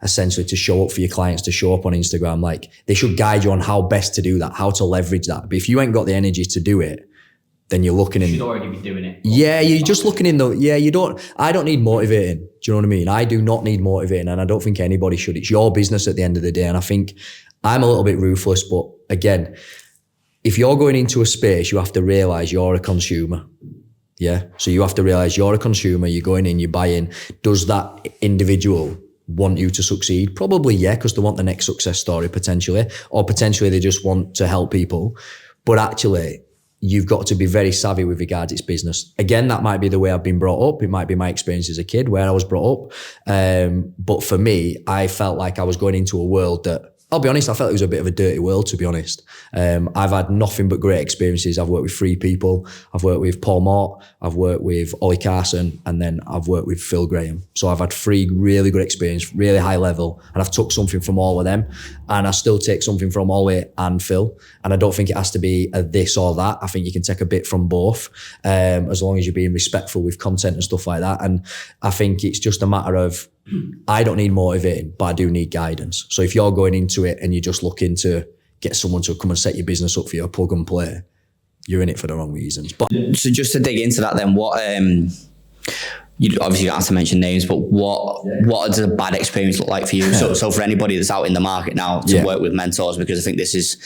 essentially to show up for your clients, to show up on Instagram, like they should guide you on how best to do that, how to leverage that. But if you ain't got the energy to do it, then you're looking in. You should already be doing it. Yeah, you're just looking in I don't need motivating. Do you know what I mean? I do not need motivating, and I don't think anybody should. It's your business at the end of the day. And I think I'm a little bit ruthless, but again, if you're going into a space, you have to realize you're a consumer. Yeah. So you have to realize you're a consumer, you're going in, you're buying. Does that individual want you to succeed? Probably, yeah, because they want the next success story potentially, or potentially they just want to help people. But actually, you've got to be very savvy with regards its business. Again, that might be the way I've been brought up. It might be my experience as a kid, where I was brought up. But for me, I felt like I was going into a world that, I'll be honest, I felt it was a bit of a dirty world, to be honest. I've had nothing but great experiences. I've worked with 3 people. I've worked with Paul Mort, I've worked with Ollie Carson, and then I've worked with Phil Graham. So I've had 3 really good experiences, really high level, and I've took something from all of them. And I still take something from Ollie and Phil. And I don't think it has to be a this or that. I think you can take a bit from both, as long as you're being respectful with content and stuff like that. And I think it's just a matter of, I don't need motivating, but I do need guidance. So if you're going into it and you're just looking to get someone to come and set your business up for you, plug and play, you're in it for the wrong reasons. But so just to dig into that then, what you obviously don't have to mention names, but what does a bad experience look like for you? So for anybody that's out in the market now to work with mentors, because I think this is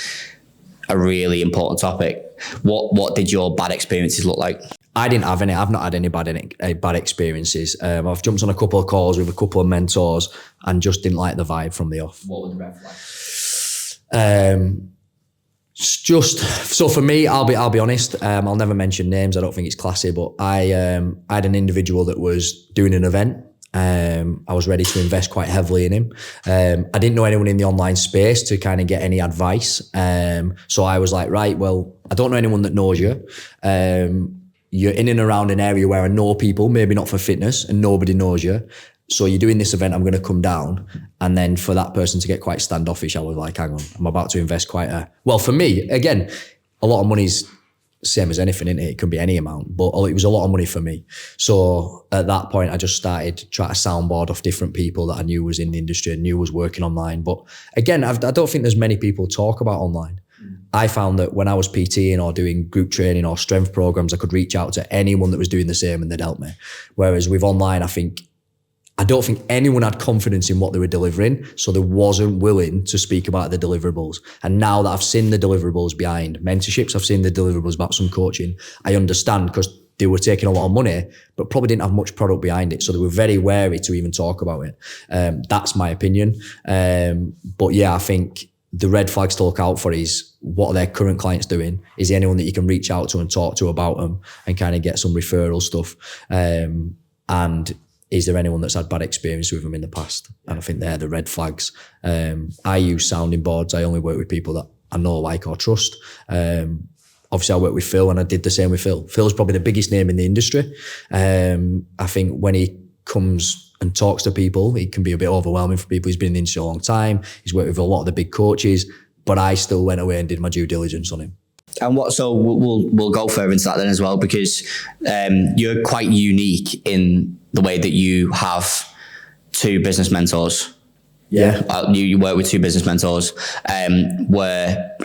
a really important topic, what did your bad experiences look like? I didn't have any. I've not had any bad experiences. I've jumped on a couple of calls with a couple of mentors and just didn't like the vibe from the off. What were the red flags? Just so for me, I'll be honest. I'll never mention names. I don't think it's classy, but I had an individual that was doing an event. I was ready to invest quite heavily in him. I didn't know anyone in the online space to kind of get any advice. So I was like, right, well, I don't know anyone that knows you. You're in and around an area where I know people, maybe not for fitness, and nobody knows you. So you're doing this event, I'm going to come down. And then for that person to get quite standoffish, I was like, hang on, I'm about to invest well, for me, again, a lot of money's same as anything, isn't it? It can be any amount, but it was a lot of money for me. So at that point, I just started trying to soundboard off different people that I knew was in the industry and knew was working online. But again, I don't think there's many people talk about online. I found that when I was PTing or doing group training or strength programs, I could reach out to anyone that was doing the same and they'd help me. Whereas with online, I don't think anyone had confidence in what they were delivering, so they wasn't willing to speak about the deliverables. And now that I've seen the deliverables behind mentorships, I've seen the deliverables about some coaching, I understand, because they were taking a lot of money, but probably didn't have much product behind it. So they were very wary to even talk about it. That's my opinion. But yeah, I think the red flags to look out for is, what are their current clients doing? Is there anyone that you can reach out to and talk to about them and kind of get some referral stuff? And is there anyone that's had bad experience with them in the past? And I think they're the red flags. I use sounding boards. I only work with people that I know, like, or trust. Obviously I work with Phil and I did the same with Phil. Phil's probably the biggest name in the industry. I think when he comes and talks to people, it can be a bit overwhelming for people. He's been in the industry a long time. He's worked with a lot of the big coaches, but I still went away and did my due diligence on him. And so we'll go further into that then as well, because you're quite unique in the way that you have 2 business mentors. Yeah. You work with 2 business mentors, where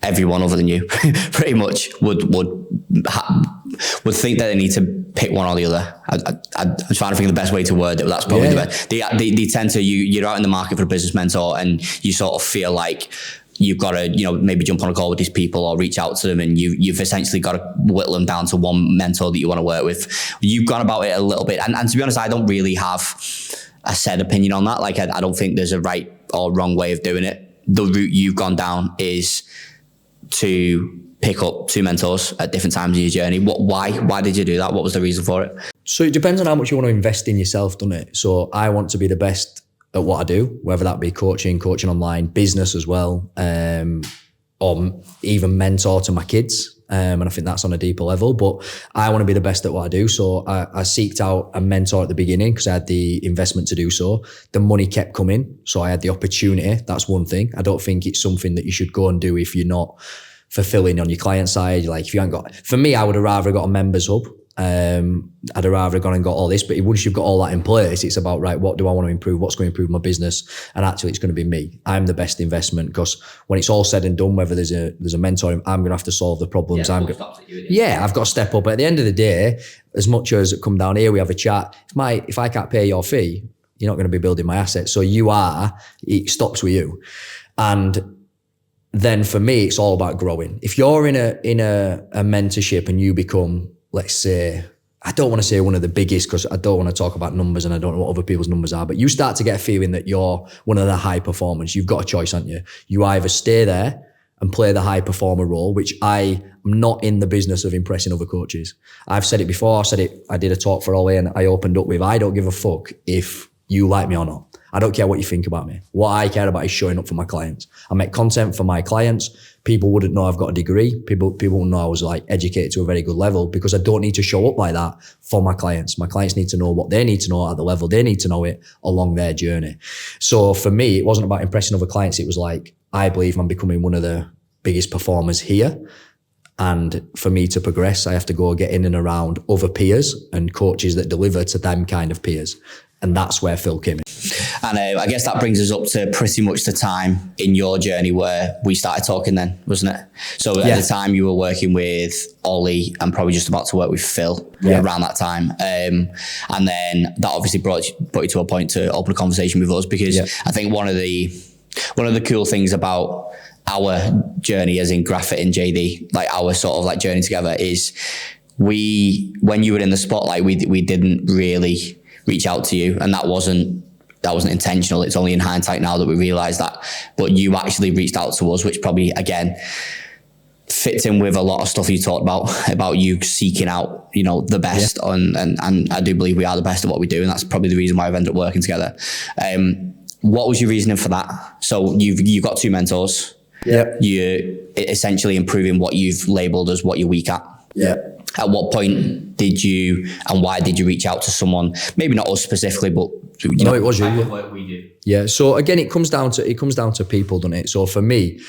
everyone other than you pretty much would think that they need to pick one or the other. I'm trying to think of the best way to word it, but that's probably the best. They tend to, you're out in the market for a business mentor and you sort of feel like you've got to, maybe jump on a call with these people or reach out to them, and you've essentially got to whittle them down to one mentor that you want to work with. You've gone about it a little bit. And to be honest, I don't really have a set opinion on that. Like, I don't think there's a right or wrong way of doing it. The route you've gone down is to pick up 2 mentors at different times in your journey. Why did you do that? What was the reason for it? So it depends on how much you want to invest in yourself, doesn't it? So I want to be the best at what I do, whether that be coaching online, business as well, or even mentor to my kids. And I think that's on a deeper level, but I want to be the best at what I do. So I seeked out a mentor at the beginning because I had the investment to do so. The money kept coming, so I had the opportunity. That's one thing. I don't think it's something that you should go and do if you're not fulfilling on your client side. Like, if you haven't got, for me, I would have rather got a members hub. I'd have rather gone and got all this, but once you've got all that in place, it's about, right, what do I want to improve? What's going to improve my business? And actually, it's going to be me. I'm the best investment, because when it's all said and done, whether there's a mentor, I'm going to have to solve the problems. I've got to step up. But at the end of the day, as much as it come down here, we have a chat. If I can't pay your fee, you're not going to be building my assets. So it stops with you. And then for me, it's all about growing. If you're in a mentorship and you become, let's say, I don't want to say one of the biggest, because I don't want to talk about numbers and I don't know what other people's numbers are, but you start to get a feeling that you're one of the high performers. You've got a choice, haven't you? You either stay there and play the high performer role, which I am not in the business of impressing other coaches. I've said it before. I did a talk for Ollie and I opened up with, I don't give a fuck if you like me or not. I don't care what you think about me. What I care about is showing up for my clients. I make content for my clients. People wouldn't know I've got a degree. People wouldn't know I was like educated to a very good level, because I don't need to show up like that for my clients. My clients need to know what they need to know at the level they need to know it along their journey. So for me, it wasn't about impressing other clients. It was like, I believe I'm becoming one of the biggest performers here. And for me to progress, I have to go get in and around other peers and coaches that deliver to them kind of peers. And that's where Phil came in. And I guess that brings us up to pretty much the time in your journey where we started talking then, wasn't it? So at the time you were working with Ollie and probably just about to work with Phil around that time. And then that obviously brought you to a point to open a conversation with us, because I think one of the cool things about our journey as in Graphfit and JD, like our sort of like journey together, is when you were in the spotlight, we didn't really reach out to you, and that wasn't intentional. It's only in hindsight now that we realise that. But you actually reached out to us, which probably again fits in with a lot of stuff you talked about you seeking out, the best, and I do believe we are the best at what we do, and that's probably the reason why we've ended up working together. What was your reasoning for that? So you've got 2 mentors. Yeah. You're essentially improving what you've labelled as what you're weak at. Yeah. At what point did you, and why did you reach out to someone? Maybe not us specifically, but it was you. What we do. Yeah. So again, it comes down to people, doesn't it? So for me,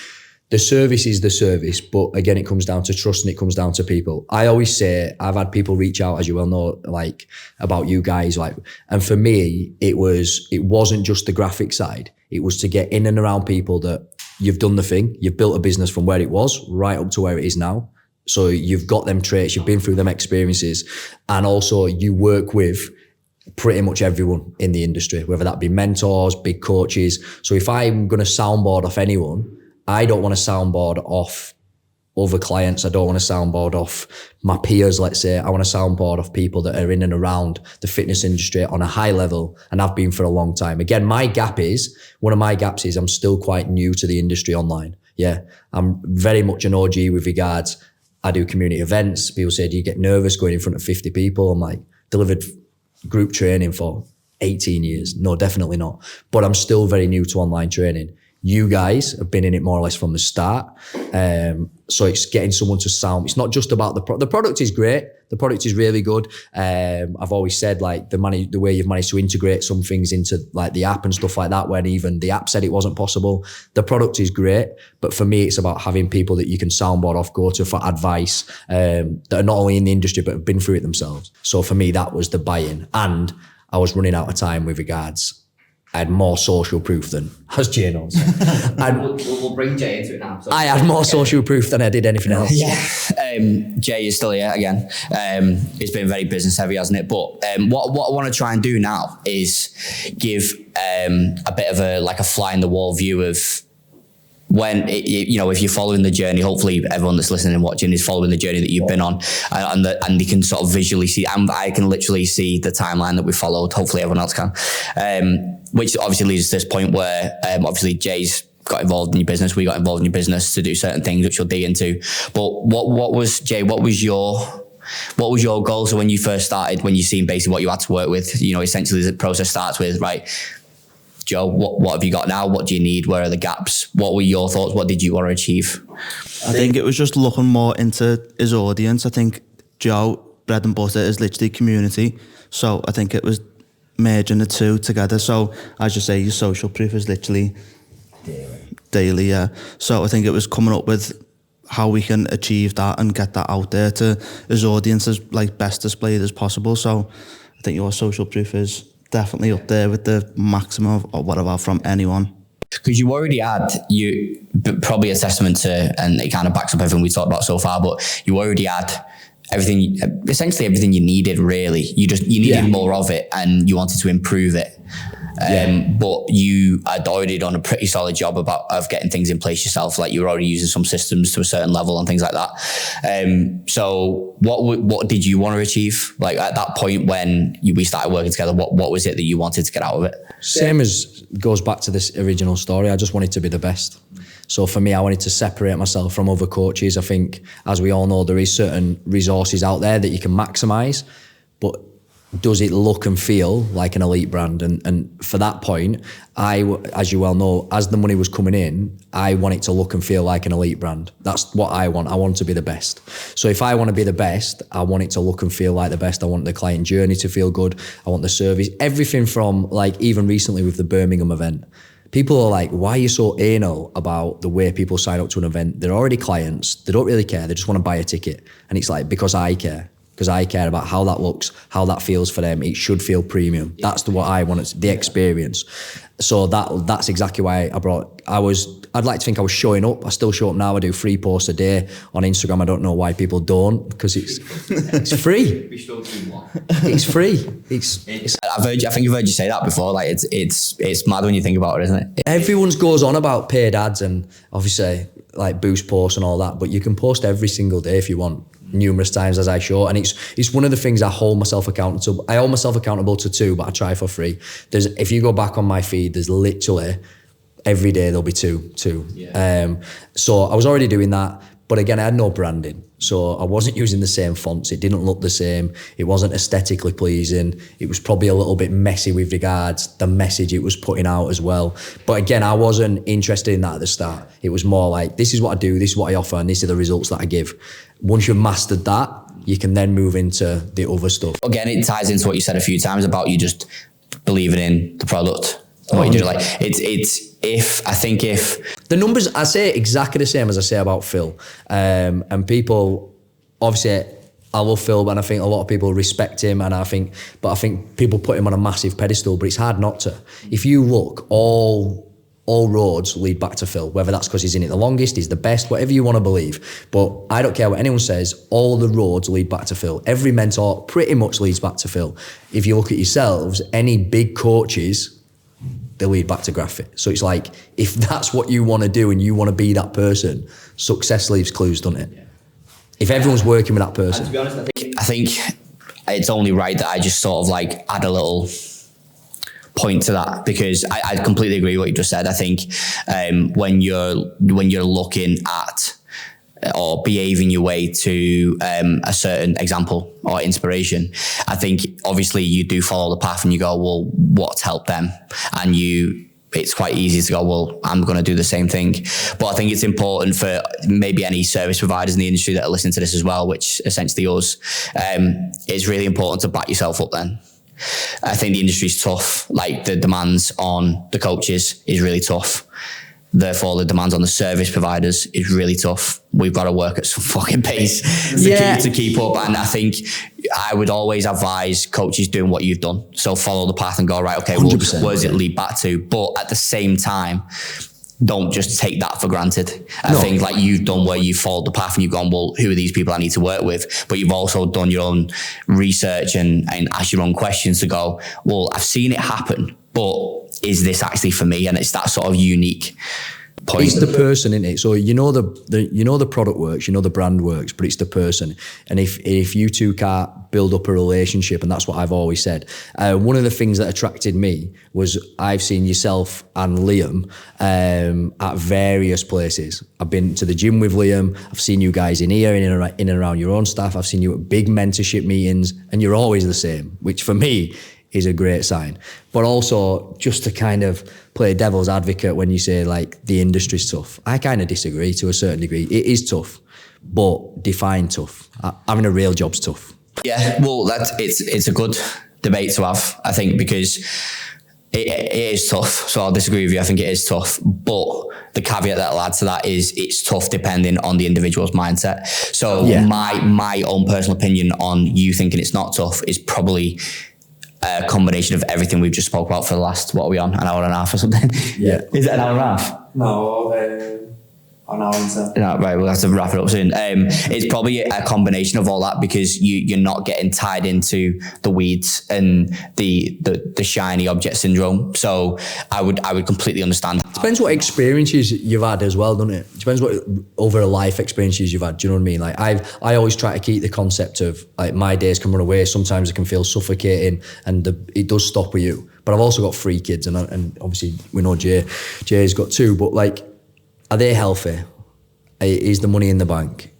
the service is the service, but again, it comes down to trust and it comes down to people. I always say, I've had people reach out, as you well know, like about you guys, like, and for me, it wasn't just the graphic side. It was to get in and around people that you've done the thing, you've built a business from where it was right up to where it is now. So you've got them traits, you've been through them experiences, and also you work with pretty much everyone in the industry, whether that be mentors, big coaches. So if I'm going to soundboard off anyone, I don't want to soundboard off other clients. I don't want to soundboard off my peers, let's say. I want to soundboard off people that are in and around the fitness industry on a high level, and I've been for a long time. Again, one of my gaps is I'm still quite new to the industry online. Yeah, I'm very much an OG with regards, I do community events. People say, do you get nervous going in front of 50 people? I'm like, delivered group training for 18 years. No, definitely not. But I'm still very new to online training. You guys have been in it more or less from the start. So it's getting someone to sound, it's not just about the product is great. The product is really good. I've always said, like, the way you've managed to integrate some things into like the app and stuff like that, when even the app said it wasn't possible. The product is great, but for me, it's about having people that you can soundboard off, go to for advice, that are not only in the industry, but have been through it themselves. So for me, that was the buy-in. And I was running out of time with regards, I had more social proof than, as Jay knows. We'll bring Jay into it now. So I had more social proof than I did anything else. Yeah. Jay is still here again. It's been very business heavy, hasn't it? But what I want to try and do now is give a bit of a fly in the wall view of when, if you're following the journey, hopefully everyone that's listening and watching is following the journey that you've been on, and they can sort of visually see, and I can literally see the timeline that we followed. Hopefully everyone else can. Which obviously leads us to this point where obviously Jay's got involved in your business, we got involved in your business to do certain things, which we'll dig into. But what was your goal? So when you first started, when you seen basically what you had to work with, essentially the process starts with, right, Joe, what have you got now? What do you need? Where are the gaps? What were your thoughts? What did you want to achieve? I think it was just looking more into his audience. I think Joe, bread and butter, is literally community. So I think it was merging the two together. So as you say, your social proof is literally daily, yeah. So I think it was coming up with how we can achieve that and get that out there to his audience as best displayed as possible. So I think your social proof is definitely up there with the maximum of whatever from anyone. Because you already had, probably a testament to, and it kind of backs up everything we talked about so far, but you already had essentially everything you needed, really. You needed more of it and you wanted to improve it. But you had already done a pretty solid job of getting things in place yourself. Like you were already using some systems to a certain level and things like that. So what did you want to achieve? Like at that point when we started working together, what was it that you wanted to get out of it? Same as goes back to this original story. I just wanted to be the best. So for me, I wanted to separate myself from other coaches. I think, as we all know, there is certain resources out there that you can maximise, but does it look and feel like an elite brand? And for that point, as you well know, as the money was coming in, I want it to look and feel like an elite brand. That's what I want. I want to be the best. So if I want to be the best, I want it to look and feel like the best. I want the client journey to feel good. I want the service, everything from even recently with the Birmingham event. People are like, why are you so anal about the way people sign up to an event? They're already clients. They don't really care. They just want to buy a ticket. And it's like, because I care. Because I care about how that looks, how that feels for them. It should feel premium. That's what I want, the experience. So that's exactly why I'd like to think I was showing up. I still show up now. I do 3 posts a day on Instagram. I don't know why people don't, because it's free. It's free. I think I've heard you say that before. Like it's mad when you think about it, isn't it? Everyone goes on about paid ads and obviously like boost posts and all that, but you can post every single day if you want, numerous times as I show, and it's one of the things I hold myself accountable to. I hold myself accountable to 2, but I try for 3. If you go back on my feed, there's literally every day there'll be two. Yeah. So I was already doing that, but again, I had no branding. So I wasn't using the same fonts. It didn't look the same. It wasn't aesthetically pleasing. It was probably a little bit messy with regards the message it was putting out as well. But again, I wasn't interested in that at the start. It was more like, this is what I do, this is what I offer, and these are the results that I give. Once you've mastered that, you can then move into the other stuff. Again, it ties into what you said a few times about you just believing in the product. What you do, like if the numbers, I say exactly the same as I say about Phil, and people obviously, I love Phil, and I think a lot of people respect him, and I think people put him on a massive pedestal, but it's hard not to. If you look, all roads lead back to Phil, whether that's because he's in it the longest, he's the best, whatever you want to believe. But I don't care what anyone says, all the roads lead back to Phil. Every mentor pretty much leads back to Phil. If you look at yourselves, any big coaches, they lead back to Graphfit. So it's like, if that's what you want to do and you want to be that person, success leaves clues, doesn't it? Yeah. If everyone's working with that person. And to be honest, I think it's only right that I just sort of like add a little point to that, because I completely agree with what you just said. I think when you're looking at or behaving your way to a certain example or inspiration, I think obviously you do follow the path and you go, well, what's helped them? And it's quite easy to go, well, I'm going to do the same thing. But I think it's important for maybe any service providers in the industry that are listening to this as well, which essentially us, it's really important to back yourself up then. I think the industry's tough. Like the demands on the coaches is really tough. Therefore, the demands on the service providers is really tough. We've got to work at some fucking pace to keep up. And I think I would always advise coaches doing what you've done. So follow the path and go, right, okay, well, where does it lead back to? But at the same time, don't just take that for granted. I think like you've done where you followed the path and you've gone, well, who are these people I need to work with? But you've also done your own research and asked your own questions to go, well, I've seen it happen, but is this actually for me? And it's that sort of unique point. It's the person, isn't it? So you know the product works, you know the brand works, but it's the person. And if you two can't build up a relationship, and that's what I've always said. One of the things that attracted me was I've seen yourself and Liam at various places. I've been to the gym with Liam. I've seen you guys in here, in and around your own staff. I've seen you at big mentorship meetings, and you're always the same, which for me is a great sign. But also, just to kind of play devil's advocate when you say like the industry's tough, I kind of disagree to a certain degree. It is tough, but define tough. Having a real job's tough. Yeah, well, it's a good debate to have, I think, because it is tough. So I'll disagree with you. I think it is tough, but the caveat that I'll add to that is it's tough depending on the individual's mindset. So my own personal opinion on you thinking it's not tough is probably a combination of everything we've just spoke about for the last, what are we on, an hour and a half or something? Yeah. Is it an hour and a half? No, an hour and 10. No, right, we'll have to wrap it up soon. It's probably a combination of all that because you're not getting tied into the weeds and the shiny object syndrome. So I would completely understand. Depends what experiences you've had as well, doesn't it? Depends what over life experiences you've had. Do you know what I mean? Like I always try to keep the concept of like my days can run away. Sometimes it can feel suffocating, and it does stop with you. But I've also got 3 kids, and obviously we know Jay's got 2. But like, are they healthy? Is the money in the bank?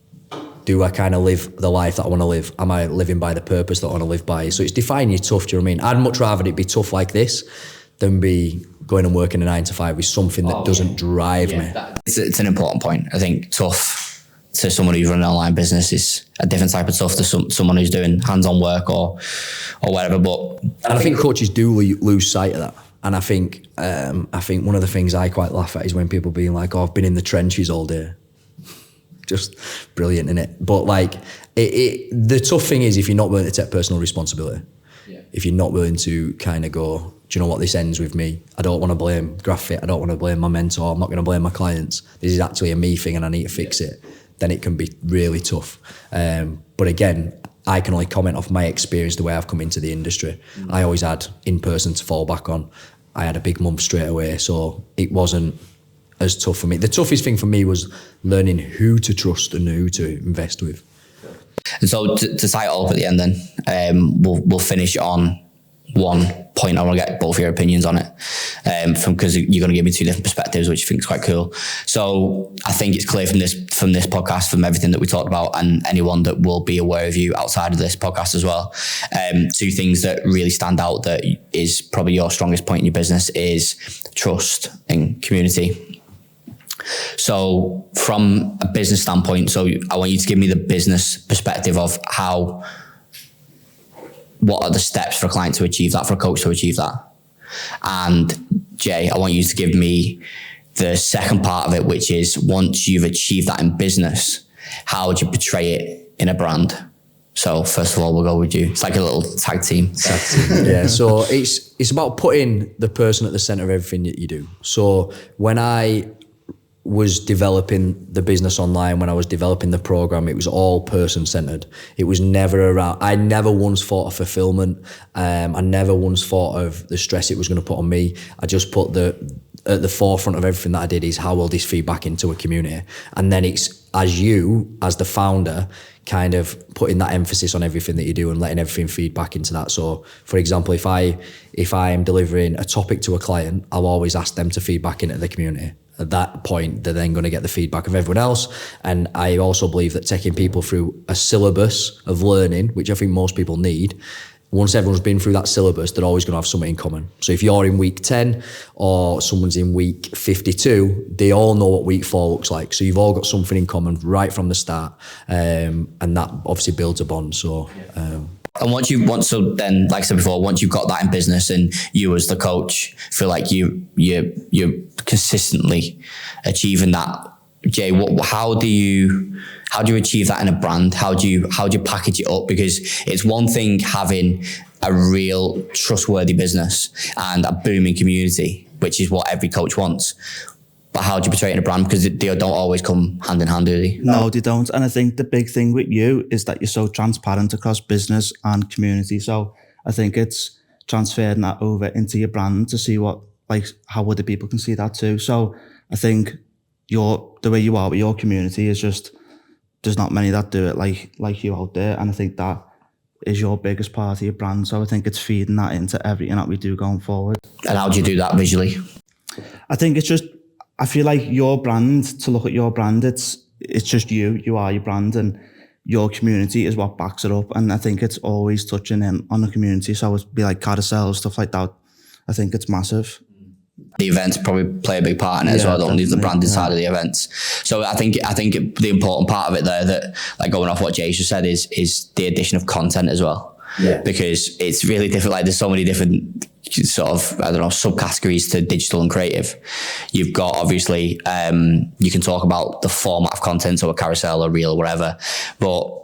Do I kind of live the life that I want to live? Am I living by the purpose that I want to live by? So it's defining your tough, do you know what I mean? I'd much rather it be tough like this than be going and working a 9 to 5 with something that doesn't drive me. It's an important point. I think tough to someone who's running an online business is a different type of tough to someone who's doing hands-on work or whatever. But I think coaches do lose sight of that. And I think one of the things I quite laugh at is when people being like, "Oh, I've been in the trenches all day." Just brilliant, innit? But like, the tough thing is if you're not willing to take personal responsibility. Yeah. If you're not willing to kind of go, do you know what, this ends with me. I don't want to blame Graphfit. I don't want to blame my mentor. I'm not going to blame my clients. This is actually a me thing and I need to fix it. Then it can be really tough. But again, I can only comment off my experience, the way I've come into the industry. I always had in-person to fall back on. I had a big month straight away, so it wasn't as tough for me. The toughest thing for me was learning who to trust and who to invest with. And so to tie it all up at the end then, we'll finish on one point. I want to get both your opinions on it, because you're going to give me 2 different perspectives, which I think is quite cool. So I think it's clear from this podcast, from everything that we talked about, and anyone that will be aware of you outside of this podcast as well. 2 things that really stand out that is probably your strongest point in your business is trust and community. So from a business standpoint, so I want you to give me the business perspective of what are the steps for a client to achieve that, for a coach to achieve that. And Jay, I want you to give me the second part of it, which is once you've achieved that in business, how would you portray it in a brand? So first of all, we'll go with you. It's like a little tag team. Yeah, so it's about putting the person at the center of everything that you do. So when I was developing the business online, when I was developing the program, it was all person-centered. It was never around, I never once thought of fulfillment. I never once thought of the stress it was going to put on me. I just put at the forefront of everything that I did is how will this feed back into a community? And then it's as the founder, kind of putting that emphasis on everything that you do and letting everything feed back into that. So for example, if I am delivering a topic to a client, I'll always ask them to feed back into the community. At that point, they're then going to get the feedback of everyone else. And I also believe that taking people through a syllabus of learning, which I think most people need, once everyone's been through that syllabus, they're always going to have something in common. So if you're in week 10 or someone's in week 52, they all know what week 4 looks like. So you've all got something in common right from the start. And that obviously builds a bond. So And once then, like I said before, once you've got that in business and you as the coach feel like you're consistently achieving that, Jay, how do you achieve that in a brand? How do you package it up? Because it's one thing having a real trustworthy business and a booming community, which is what every coach wants. But how do you portray it in a brand? Because they don't always come hand in hand, do they? No, they don't. And I think the big thing with you is that you're so transparent across business and community. So I think it's transferring that over into your brand to see how other people can see that too. So I think the way you are with your community is just, there's not many that do it like you out there. And I think that is your biggest part of your brand. So I think it's feeding that into everything that we do going forward. And how do you do that visually? I think it's just, I feel like your brand, to look at your brand, it's just you are your brand, and your community is what backs it up. And I think it's always touching in on the community. So it'd be like carousels, stuff like that. I think it's massive. The events probably play a big part in it as well, don't leave the branding side of the events. So I think the important part of it there, that like going off what Jay just said, is the addition of content as well. Yeah. Because it's really different. Like there's so many different sort of, I don't know, subcategories to digital and creative. You've got obviously, you can talk about the format of content, so a carousel or reel or whatever, but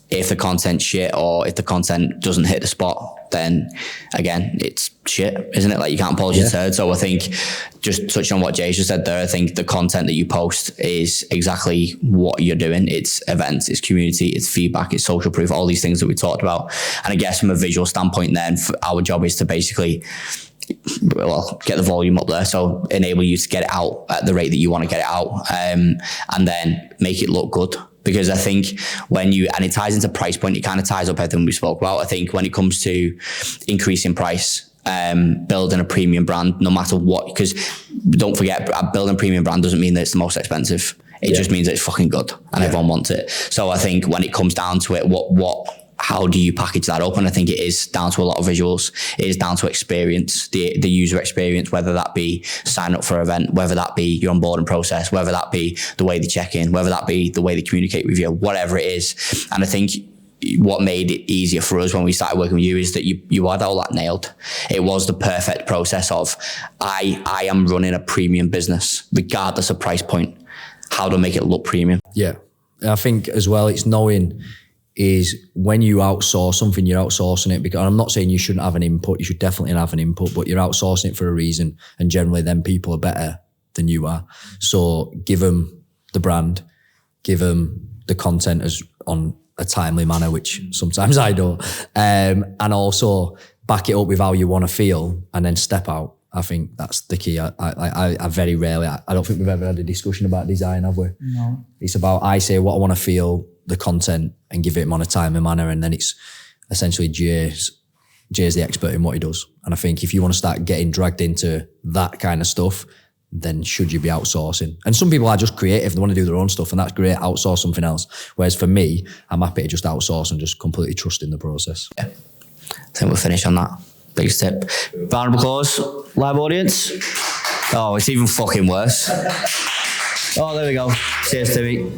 if the content's shit or if the content doesn't hit the spot, then again, it's shit, isn't it? Like you can't polish your turd. So I think just touching on what Jay just said there, I think the content that you post is exactly what you're doing. It's events, it's community, it's feedback, it's social proof, all these things that we talked about. And I guess from a visual standpoint then, our job is to basically, well, get the volume up there, so enable you to get it out at the rate that you want to get it out, and then make it look good. Because I think and it ties into price point, it kind of ties up everything we spoke about. I think when it comes to increasing price, building a premium brand, no matter what, because don't forget, building a premium brand doesn't mean that it's the most expensive. It just means that it's fucking good and everyone wants it. So I think when it comes down to it, how do you package that up? And I think it is down to a lot of visuals. It is down to experience, the user experience, whether that be sign up for an event, whether that be your onboarding process, whether that be the way they check in, whether that be the way they communicate with you, whatever it is. And I think what made it easier for us when we started working with you is that you had all that nailed. It was the perfect process of, I am running a premium business, regardless of price point. How to make it look premium? Yeah. I think as well, it's knowing is when you outsource something, you're outsourcing it because, and I'm not saying you shouldn't have an input, you should definitely have an input, but you're outsourcing it for a reason. And generally then people are better than you are. So give them the brand, give them the content as on a timely manner, which sometimes I don't. And also back it up with how you want to feel and then step out. I think that's the key. I very rarely, I don't think we've ever had a discussion about design, have we? No. It's about, I say what I want to feel, the content, and give it on a timely manner, and then it's essentially Jay's the expert in what he does. And I think if you want to start getting dragged into that kind of stuff, then should you be outsourcing? And some people are just creative, they want to do their own stuff, and that's great, outsource something else. Whereas for me, I'm happy to just outsource and just completely trust in the process. Yeah. I think we'll finish on that. Biggest tip. Round of applause, live audience. Oh, it's even fucking worse. Oh, there we go. Cheers, Timmy.